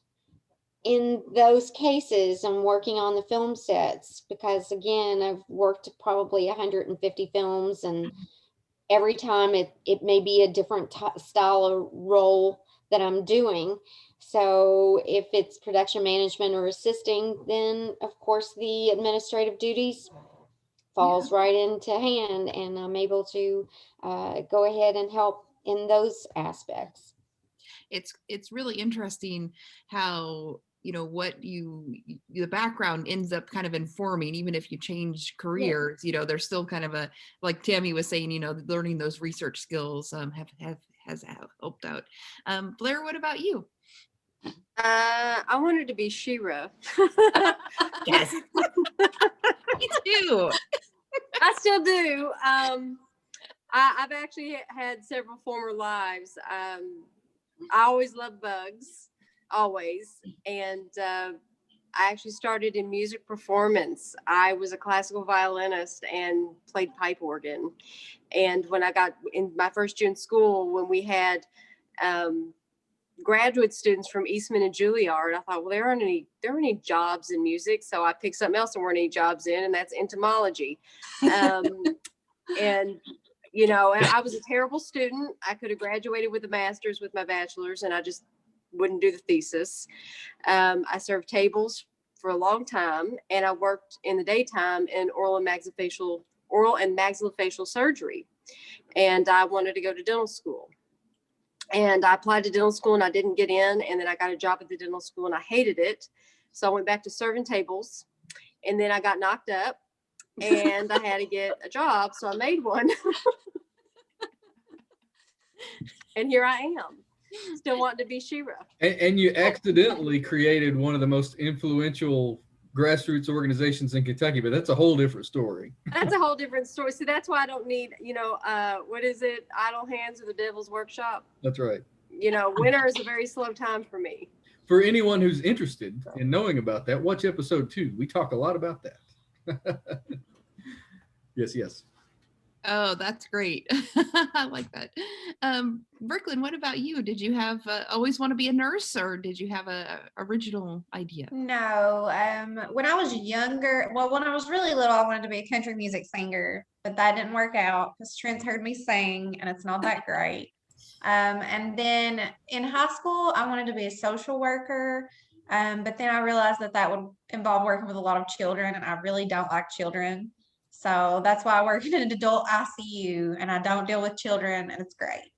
Speaker 5: in those cases. I'm working on the film sets because, again, I've worked probably 150 films, and every time it may be a different style of role that I'm doing. So if it's production management or assisting, then of course the administrative duties falls right into hand, and I'm able to go ahead and help in those aspects.
Speaker 4: It's really interesting how what the background ends up kind of informing, even if you change careers. There's still kind of a, like Tammy was saying, learning those research skills has helped out. Blair, what about you?
Speaker 6: I wanted to be She-Ra.
Speaker 4: Yes. Me too.
Speaker 6: I still do. I've actually had several former lives. I always loved bugs, always. And I actually started in music performance. I was a classical violinist and played pipe organ. And when I got in my first year in school, when we had graduate students from Eastman and Juilliard, I thought, well, there aren't any jobs in music. So I picked something else there weren't any jobs in, and that's entomology. And I was a terrible student. I could have graduated with a master's with my bachelor's, and I just wouldn't do the thesis. I served tables for a long time, and I worked in the daytime in oral and maxillofacial surgery. And I wanted to go to dental school. And I applied to dental school and I didn't get in. And then I got a job at the dental school and I hated it. So I went back to serving tables, and then I got knocked up and I had to get a job. So I made one. And here I am, still wanting to be She-Ra.
Speaker 1: And you accidentally created one of the most influential grassroots organizations in Kentucky, but that's a whole different story.
Speaker 6: That's a whole different story. See, that's why I don't need, what is it? Idle hands or the devil's workshop.
Speaker 1: That's right.
Speaker 6: Winter is a very slow time for me.
Speaker 1: For anyone who's interested in knowing about that, watch episode 2. We talk a lot about that. Yes.
Speaker 4: Oh, that's great. I like that. Brooklyn, what about you? Did you have always want to be a nurse, or did you have a original idea?
Speaker 8: No, when I was younger, well, when I was really little, I wanted to be a country music singer, but that didn't work out because Trent's heard me sing and it's not that great. And then in high school, I wanted to be a social worker, but then I realized that that would involve working with a lot of children, and I really don't like children. So that's why I work in an adult ICU, and I don't deal with children, and it's great.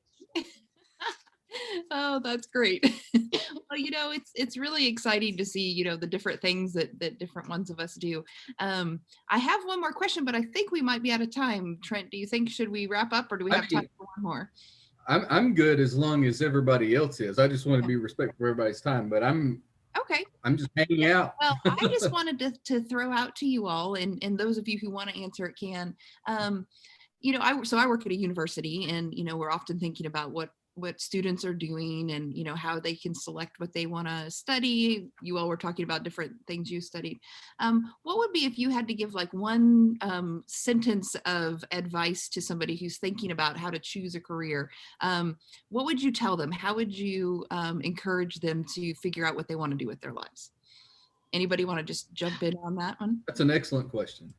Speaker 4: Oh, that's great. Well, it's really exciting to see, the different things that different ones of us do. I have one more question, but I think we might be out of time. Trent, do you think should we wrap up, or do we have time for one more?
Speaker 1: I'm good as long as everybody else is. I just want to be respectful for everybody's time, but I'm
Speaker 4: Okay.
Speaker 1: just hanging out.
Speaker 4: Well, I just wanted to throw out to you all, and those of you who want to answer it can. I work at a university, and we're often thinking about what students are doing, and how they can select what they want to study. You all were talking about different things you studied. What would be, if you had to give like one sentence of advice to somebody who's thinking about how to choose a career? What would you tell them? How would you encourage them to figure out what they want to do with their lives? Anybody want to just jump in on that one?
Speaker 1: That's an excellent question.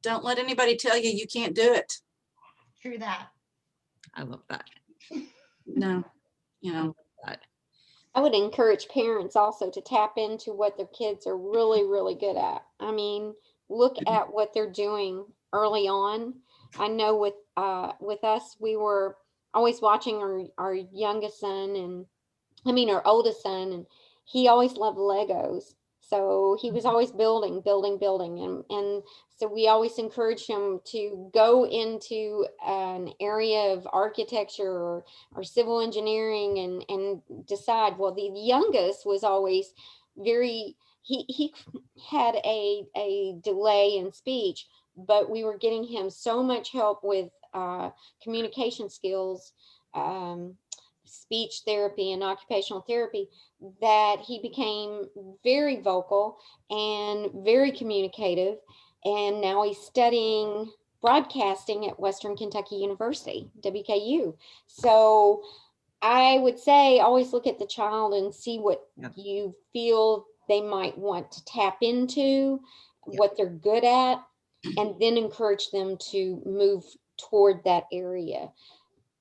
Speaker 2: Don't let anybody tell you you can't do it.
Speaker 3: True that.
Speaker 4: I love that.
Speaker 2: No,
Speaker 5: I would encourage parents also to tap into what their kids are really, really good at. I mean, look at what they're doing early on. I know with us, we were always watching our youngest son, our oldest son, and he always loved Legos. So he was always building. And so we always encourage him to go into an area of architecture or civil engineering and decide. Well, the youngest was always he had a delay in speech, but we were getting him so much help with communication skills, speech therapy and occupational therapy, that he became very vocal and very communicative. And now he's studying broadcasting at Western Kentucky University, WKU. So I would say always look at the child and see what you feel they might want to tap into, what they're good at, and then encourage them to move toward that area.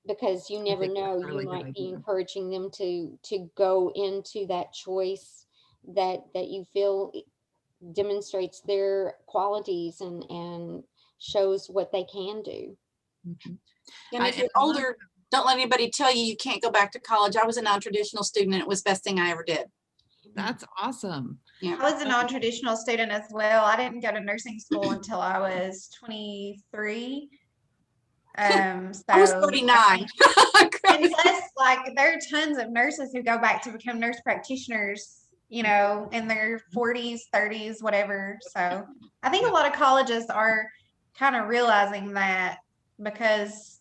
Speaker 5: Because you never know, you might be encouraging them to go into that choice that you feel demonstrates their qualities and shows what they can do.
Speaker 4: Mm-hmm.
Speaker 2: And if you're older, don't let anybody tell you can't go back to college. I was a non-traditional student, and it was the best thing I ever did.
Speaker 4: That's awesome.
Speaker 2: Yeah.
Speaker 8: I was a non-traditional student as well. I didn't go to nursing school until I was 23.
Speaker 2: I was 39.
Speaker 8: And plus, like, there are tons of nurses who go back to become nurse practitioners, in their 40s, 30s, whatever. So I think a lot of colleges are kind of realizing that, because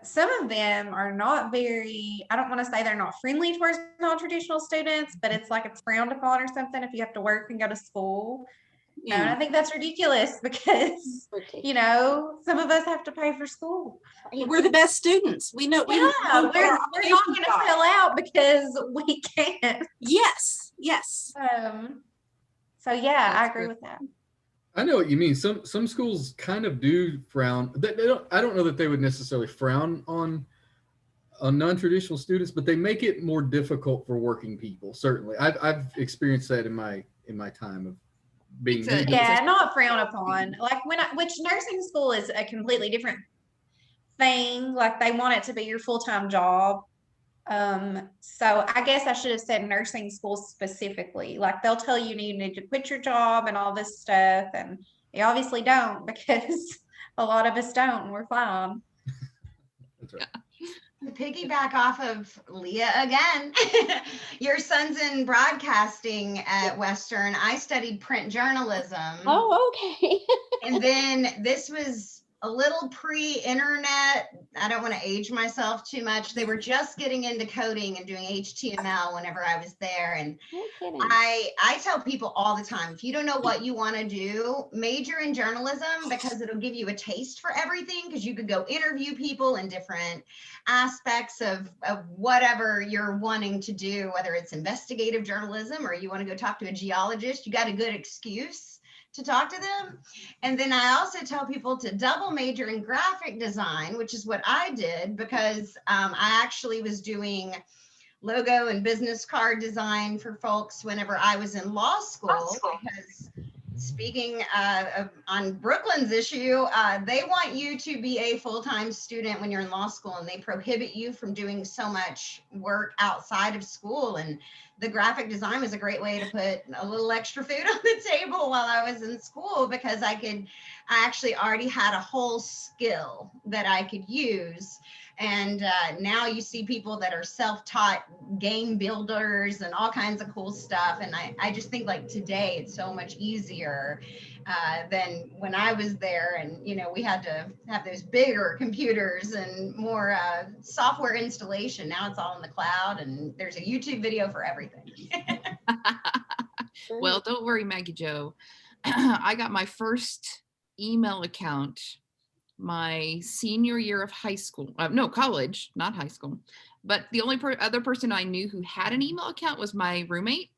Speaker 8: some of them are not very, I don't want to say they're not friendly towards non-traditional students, but it's like it's frowned upon or something if you have to work and go to school.
Speaker 2: Yeah.
Speaker 8: And I think that's ridiculous because, some of us have to pay for school.
Speaker 2: We're the best students. We know.
Speaker 8: We're not going to sell out because we can't.
Speaker 2: Yes.
Speaker 8: So yeah, I agree with that.
Speaker 1: I know what you mean. Some schools kind of do frown. I don't know that they would necessarily frown on non-traditional students, but they make it more difficult for working people. Certainly, I've experienced that in my time of being.
Speaker 8: Not frown upon. Like which nursing school is a completely different thing. Like they want it to be your full-time job. So I guess I should have said nursing school specifically. Like they'll tell you need to quit your job and all this stuff, and you obviously don't, because a lot of us don't, and we're fine.
Speaker 1: That's right.
Speaker 3: To piggyback off of Leah again, your son's in broadcasting at Western. I studied print journalism.
Speaker 5: Oh, okay.
Speaker 3: And then this was a little pre-internet. I don't want to age myself too much. They were just getting into coding and doing HTML whenever I was there. And
Speaker 5: No kidding.
Speaker 3: I tell people all the time, if you don't know what you want to do, major in journalism, because it'll give you a taste for everything, because you could go interview people in different aspects of whatever you're wanting to do, whether it's investigative journalism or you want to go talk to a geologist. You got a good excuse to talk to them. And then I also tell people to double major in graphic design, which is what I did, because I actually was doing logo and business card design for folks whenever I was in law school. Because speaking on Brooklyn's issue, they want you to be a full-time student when you're in law school, and they prohibit you from doing so much work outside of school. And the graphic design was a great way to put a little extra food on the table while I was in school, because I actually already had a whole skill that I could use. And now you see people that are self-taught game builders and all kinds of cool stuff. And I just think, like, today it's so much easier than when I was there. And, you know, we had to have those bigger computers and more software installation. Now it's all in the cloud, and there's a YouTube video for everything.
Speaker 4: Well, don't worry, Maggie Joe. I got my first email account my senior year of high school. No, college, not high school. But the only other person I knew who had an email account was my roommate.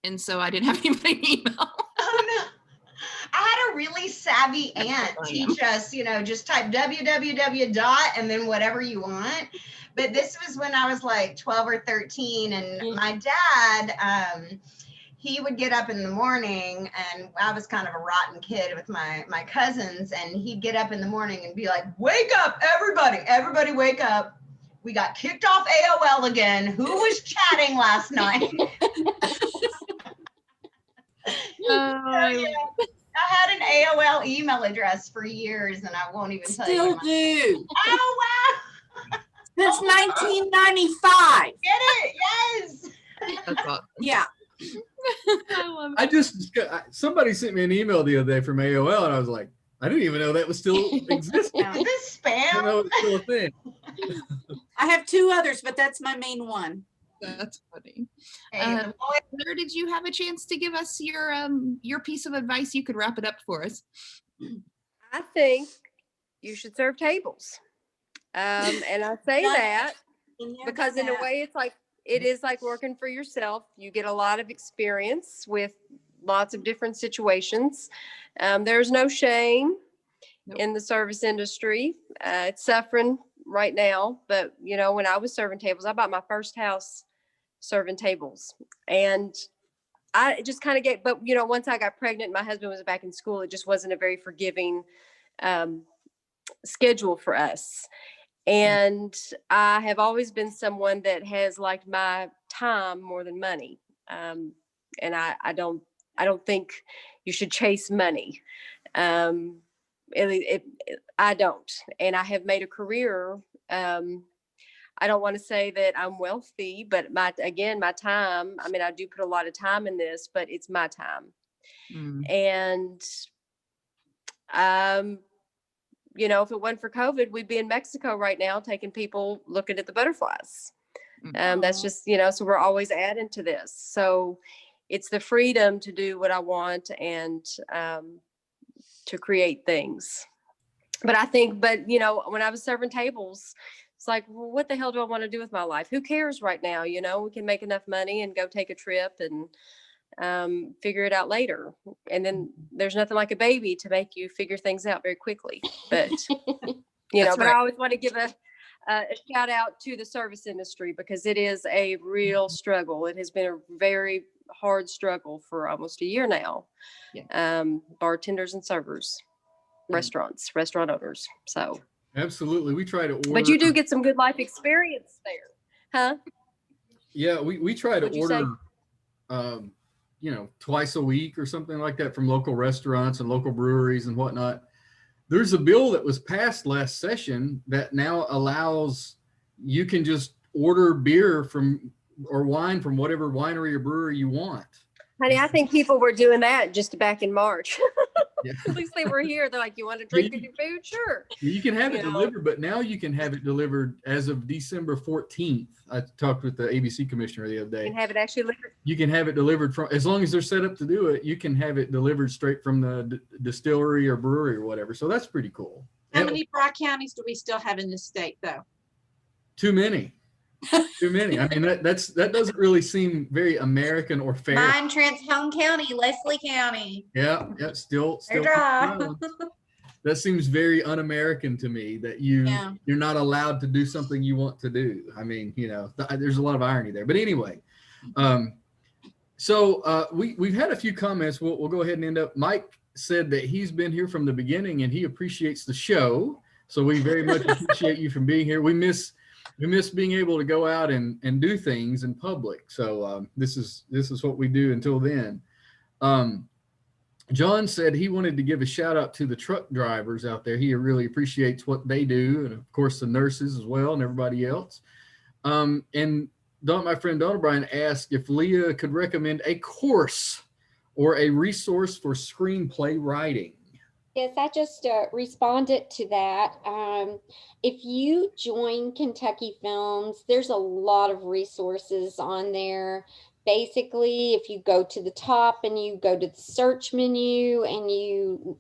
Speaker 4: And so I didn't have anybody to email.
Speaker 3: Oh, no. I had a really savvy aunt teach us, you know, just type www dot and then whatever you want. But this was when I was like 12 or 13, and my dad, he would get up in the morning, and I was kind of a rotten kid with my cousins, and he'd get up in the morning and be like, wake up, everybody wake up. We got kicked off AOL again. Who was chatting last night? So, yeah, I had an AOL email address for years, and I won't even tell you.
Speaker 2: Still do.
Speaker 3: Oh, wow.
Speaker 2: Since 1995.
Speaker 3: Get it? Yes.
Speaker 4: That's awesome.
Speaker 2: Yeah.
Speaker 4: I love it.
Speaker 1: Somebody sent me an email the other day from AOL, and I was like, I didn't even know that was still existing.
Speaker 3: Is this
Speaker 1: I didn't know
Speaker 3: spam?
Speaker 1: it was still a thing.
Speaker 2: I have two others, but that's my main one.
Speaker 4: That's funny.
Speaker 3: Hey, the boy-
Speaker 4: Claire, did you have a chance to give us your piece of advice? You could wrap it up for us.
Speaker 6: I think you should serve tables. And I say that because in a way it is like working for yourself. You get a lot of experience with lots of different situations. There's no shame in the service industry. It's suffering right now, but you know, when I was serving tables, I bought my first house serving tables, and I just kind of but you know, once I got pregnant, my husband was back in school. It just wasn't a very forgiving schedule for us. And I have always been someone that has liked my time more than money. And I don't think you should chase money. I don't. And I have made a career. I don't want to say that I'm wealthy, but my time, I mean, I do put a lot of time in this, but it's my time. And, you know, if it wasn't for COVID, we'd be in Mexico right now, taking people looking at the butterflies. That's just, you know, so we're always adding to this. So it's the freedom to do what I want and to create things. But you know, when I was serving tables, it's like, well, what the hell do I want to do with my life? Who cares right now? You know, we can make enough money and go take a trip and figure it out later. And then there's nothing like a baby to make you figure things out very quickly. But, you know, but I always want to give a shout out to the service industry, because it is a real struggle. It has been a very hard struggle for almost a year now. Bartenders and servers, restaurant owners. So
Speaker 1: Absolutely. We try to order.
Speaker 6: but you do get some good life experience there, huh?
Speaker 1: Yeah, we try to
Speaker 6: What'd you say?
Speaker 1: order, you know, twice a week or something like that from local restaurants and local breweries and whatnot. There's a bill that was passed last session that now allows you can just order beer from or wine from whatever winery or brewery you want.
Speaker 6: Honey, I think people were doing that just back in March.
Speaker 1: Yeah.
Speaker 6: At least they were here. They're like, you want to
Speaker 1: Yeah,
Speaker 6: drink any food? Sure.
Speaker 1: You can have it
Speaker 6: You know.
Speaker 1: delivered, but now you can have it delivered as of December 14th. I talked with the ABC commissioner the other day.
Speaker 6: And have it actually delivered.
Speaker 1: You can have it delivered from, as long as they're set up to do it, you can have it delivered straight from the distillery or brewery or whatever. So that's pretty cool.
Speaker 2: How
Speaker 1: And
Speaker 2: many dry counties do we still have in this state, though?
Speaker 1: too many. Too many. I mean, that doesn't really seem very American or fair.
Speaker 8: Mine, Trent's home county, Leslie County.
Speaker 1: Yeah, still.
Speaker 8: They're dry.
Speaker 1: That seems very un-American to me, that
Speaker 2: Yeah.
Speaker 1: you're not allowed to do something you want to do. I mean, there's a lot of irony there. But anyway, so we've had a few comments. We'll go ahead and end up. Mike said that he's been here from the beginning and he appreciates the show. So we very much appreciate you from being here. We miss being able to go out and do things in public. So this is what we do until then. John said he wanted to give a shout out to the truck drivers out there. He really appreciates what they do. And of course the nurses as well and everybody else. And my friend Don O'Brien asked if Leah could recommend a course or a resource for screenplay writing.
Speaker 5: Yes, I just responded to that. If you join Kentucky Films, there's a lot of resources on there. Basically, if you go to the top and you go to the search menu and you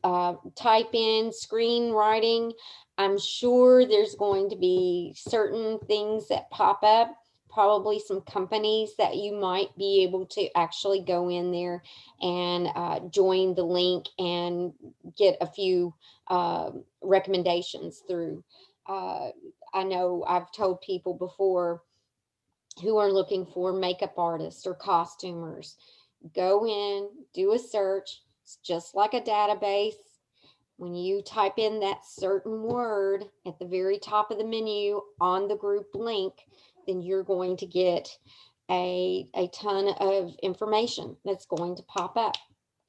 Speaker 5: type in screenwriting, I'm sure there's going to be certain things that pop up, probably some companies that you might be able to actually go in there and join the link and get a few recommendations through. I know I've told people before who are looking for makeup artists or costumers, go in, do a search. It's just like a database. When you type in that certain word at the very top of the menu on the group link, then you're going to get a ton of information that's going to pop up.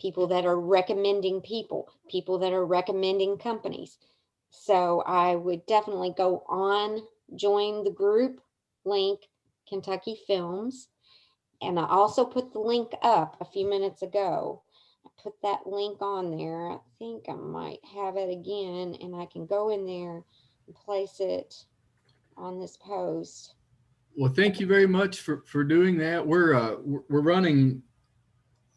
Speaker 5: People that are recommending people that are recommending companies. So I would definitely go on, join the group link, Kentucky Films. And I also put the link up a few minutes ago. I put that link on there. I think I might have it again, and I can go in there and place it on this post.
Speaker 1: Well, thank you very much for doing that. We're running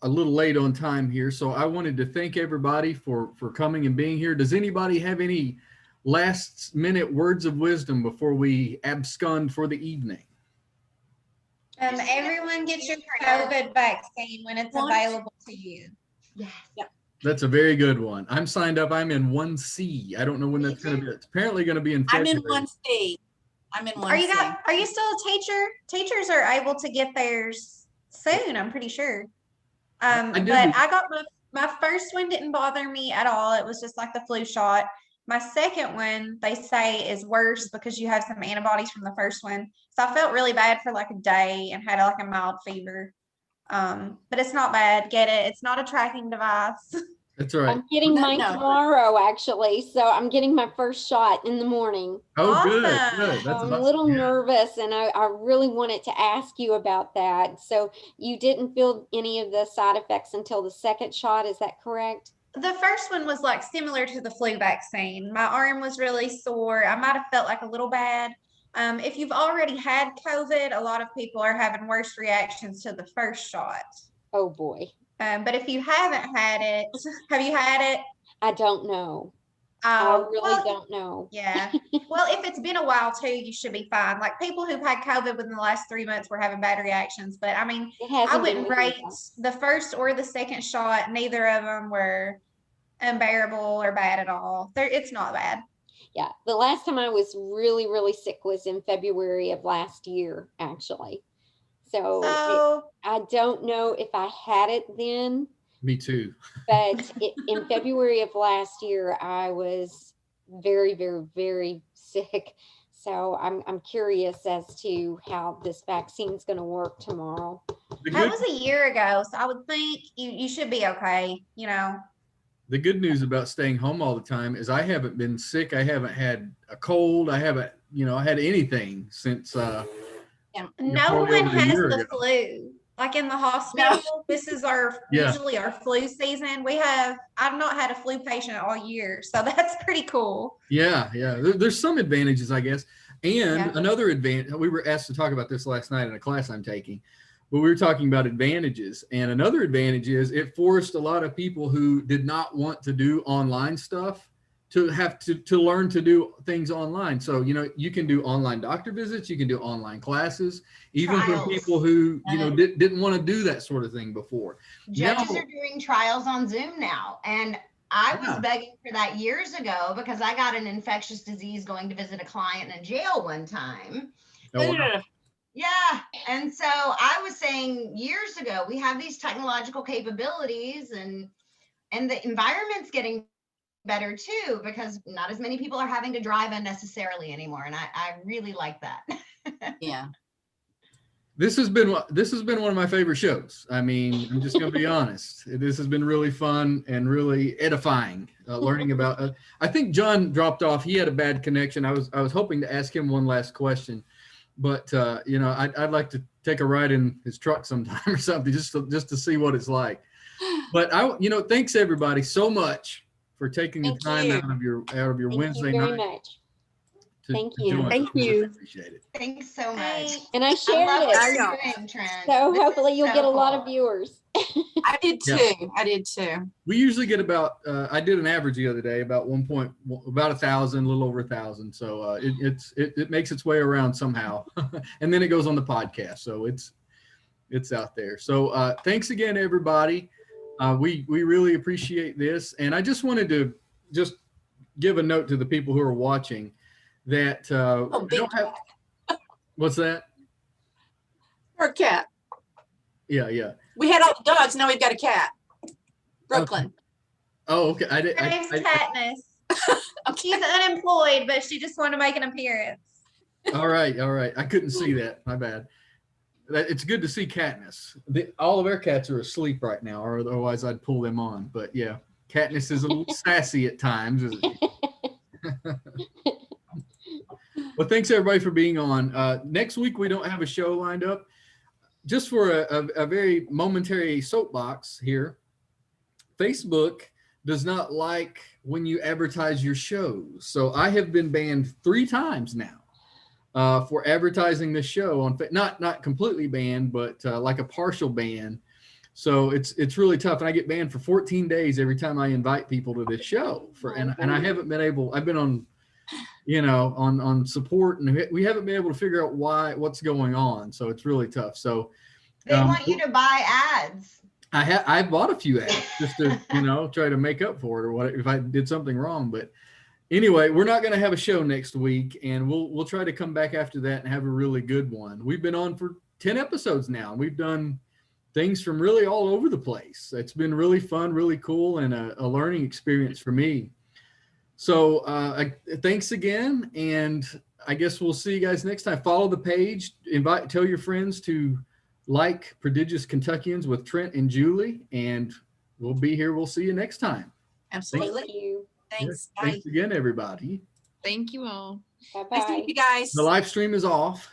Speaker 1: a little late on time here, so I wanted to thank everybody for coming and being here. Does anybody have any last minute words of wisdom before we abscond for the evening?
Speaker 8: Everyone get your COVID vaccine when it's available to you.
Speaker 3: Yes.
Speaker 1: That's a very good one. I'm signed up. I'm in 1C. I don't know when that's going to be. It's apparently going to be in
Speaker 2: I'm
Speaker 1: February.
Speaker 2: in 1C. I'm in 1C.
Speaker 8: Are you still a teacher? Teachers are able to get theirs soon, I'm pretty sure. But I got my first one didn't bother me at all. It was just like the flu shot. My second one, they say, is worse because you have some antibodies from the first one. So I felt really bad for like a day and had like a mild fever. But it's not bad. Get it. It's not a tracking device.
Speaker 1: That's all right.
Speaker 5: I'm getting
Speaker 2: No,
Speaker 5: mine
Speaker 2: no.
Speaker 5: tomorrow, actually. So I'm getting my first shot in the morning.
Speaker 1: Oh, good.
Speaker 8: Awesome.
Speaker 1: Good. That's
Speaker 5: I'm a
Speaker 1: awesome.
Speaker 5: little
Speaker 1: Yeah.
Speaker 5: nervous, and I really wanted to ask you about that. So you didn't feel any of the side effects until the second shot. Is that correct?
Speaker 8: The first one was like similar to the flu vaccine. My arm was really sore. I might have felt like a little bad. If you've already had COVID, a lot of people are having worse reactions to the first shot.
Speaker 5: Oh boy,
Speaker 8: But if you haven't had it, have you had it?
Speaker 5: I don't know. I really
Speaker 8: Well,
Speaker 5: don't know.
Speaker 8: yeah. Well, if it's been a while too, you should be fine. Like people who've had COVID within the last 3 months were having bad reactions. But I mean,
Speaker 5: It hasn't
Speaker 8: I
Speaker 5: been
Speaker 8: wouldn't
Speaker 5: with me,
Speaker 8: rate
Speaker 5: though.
Speaker 8: the first or the second shot. Neither of them were unbearable or bad at all. It's not bad.
Speaker 5: Yeah, the last time I was really, really sick was in February of last year, actually. So I don't know if I had it then,
Speaker 1: Me too.
Speaker 5: but in February of last year, I was very, very, very sick. So I'm curious as to how this vaccine is going to work tomorrow.
Speaker 1: The
Speaker 8: That
Speaker 1: good,
Speaker 8: was a year ago, so I would think you should be okay.
Speaker 1: the good news about staying home all the time is I haven't been sick. I haven't had a cold. I haven't, had anything since.
Speaker 8: No
Speaker 1: probably
Speaker 8: one
Speaker 1: over a
Speaker 8: has
Speaker 1: year
Speaker 8: the
Speaker 1: ago.
Speaker 8: flu. like in the hospital. This is
Speaker 1: Yeah.
Speaker 8: usually our flu season. I've not had a flu patient all year, so that's pretty cool.
Speaker 1: Yeah. There's some advantages, I guess. And
Speaker 8: Yeah.
Speaker 1: another advantage, we were asked to talk about this last night in a class I'm taking, but we were talking about advantages. And another advantage is it forced a lot of people who did not want to do online stuff to have to learn to do things online. So, you can do online doctor visits, you can do online classes, even for
Speaker 3: Trials.
Speaker 1: people who, didn't want to do that sort of thing before.
Speaker 3: Judges
Speaker 1: Now-
Speaker 3: are doing trials on Zoom now. And I was
Speaker 1: Yeah.
Speaker 3: begging for that years ago because I got an infectious disease going to visit a client in a jail one time.
Speaker 1: Oh, wow.
Speaker 2: Ugh.
Speaker 3: Yeah. And so I was saying years ago, we have these technological capabilities and the environment's getting better too, because not as many people are having to drive unnecessarily anymore. And I really like that.
Speaker 2: Yeah.
Speaker 1: This has been one of my favorite shows. I mean, I'm just going to be honest. This has been really fun and really edifying. Learning about. I think John dropped off. He had a bad connection. I was hoping to ask him one last question, but I'd like to take a ride in his truck sometime or something just to see what it's like. But thanks everybody so much for taking the
Speaker 2: Thank
Speaker 1: time
Speaker 2: you.
Speaker 1: out of your
Speaker 5: Thank
Speaker 1: Wednesday
Speaker 5: you very
Speaker 1: night.
Speaker 5: much.
Speaker 1: to
Speaker 5: Thank
Speaker 1: join
Speaker 5: you.
Speaker 1: us.
Speaker 6: Thank
Speaker 1: We
Speaker 6: you.
Speaker 1: Appreciate it.
Speaker 3: Thanks so much.
Speaker 8: Hey,
Speaker 5: And I
Speaker 3: I
Speaker 5: shared
Speaker 3: love
Speaker 5: it.
Speaker 3: what
Speaker 6: I
Speaker 3: you're
Speaker 6: know.
Speaker 3: doing, Trent.
Speaker 5: So
Speaker 3: This is
Speaker 5: hopefully you'll
Speaker 3: so
Speaker 5: get a lot of
Speaker 3: cool.
Speaker 5: viewers.
Speaker 2: I did
Speaker 1: Yeah.
Speaker 2: too. I did too.
Speaker 1: We usually get about I did an average the other day about about 1,000, a little over 1,000. So it makes its way around somehow, and then it goes on the podcast. So it's out there. So thanks again, everybody. We really appreciate this, and I just wanted to just give a note to the people who are watching that we
Speaker 2: big
Speaker 1: don't have. What's that?
Speaker 2: Or a cat.
Speaker 1: Yeah.
Speaker 2: We had all the dogs. Now we've got a cat. Brooklyn.
Speaker 1: Oh, okay.
Speaker 8: her name's Katniss.
Speaker 2: Okay.
Speaker 8: She's unemployed, but she just wanted to make an appearance.
Speaker 1: All right. I couldn't see that. My bad. It's good to see Katniss. All of our cats are asleep right now, or otherwise I'd pull them on. But yeah, Katniss is a little sassy at times, isn't she? Well, thanks everybody for being on. Next week we don't have a show lined up. Just for a very momentary soapbox here, Facebook does not like when you advertise your shows. So I have been banned 3 times now for advertising this show on not completely banned, but like a partial ban. So it's really tough, and I get banned for 14 days every time I invite people to this show. And I haven't been able. I've been on, on support, and we haven't been able to figure out what's going on. So it's really tough. So
Speaker 3: They want you to buy ads.
Speaker 1: I bought a few ads just to try to make up for it or what if I did something wrong. But anyway, we're not going to have a show next week, and we'll try to come back after that and have a really good one. We've been on for 10 episodes now. We've done things from really all over the place. It's been really fun, really cool, and a learning experience for me. So thanks again, and I guess we'll see you guys next time. Follow the page, tell your friends to like Prodigious Kentuckians with Trent and Julie, and we'll be here. We'll see you next time.
Speaker 2: Absolutely.
Speaker 5: Thank you.
Speaker 2: Thanks. Bye.
Speaker 1: Thanks again, everybody.
Speaker 4: Thank you all.
Speaker 5: Bye
Speaker 2: Nice to
Speaker 5: bye.
Speaker 2: meet you guys.
Speaker 1: The live stream is off.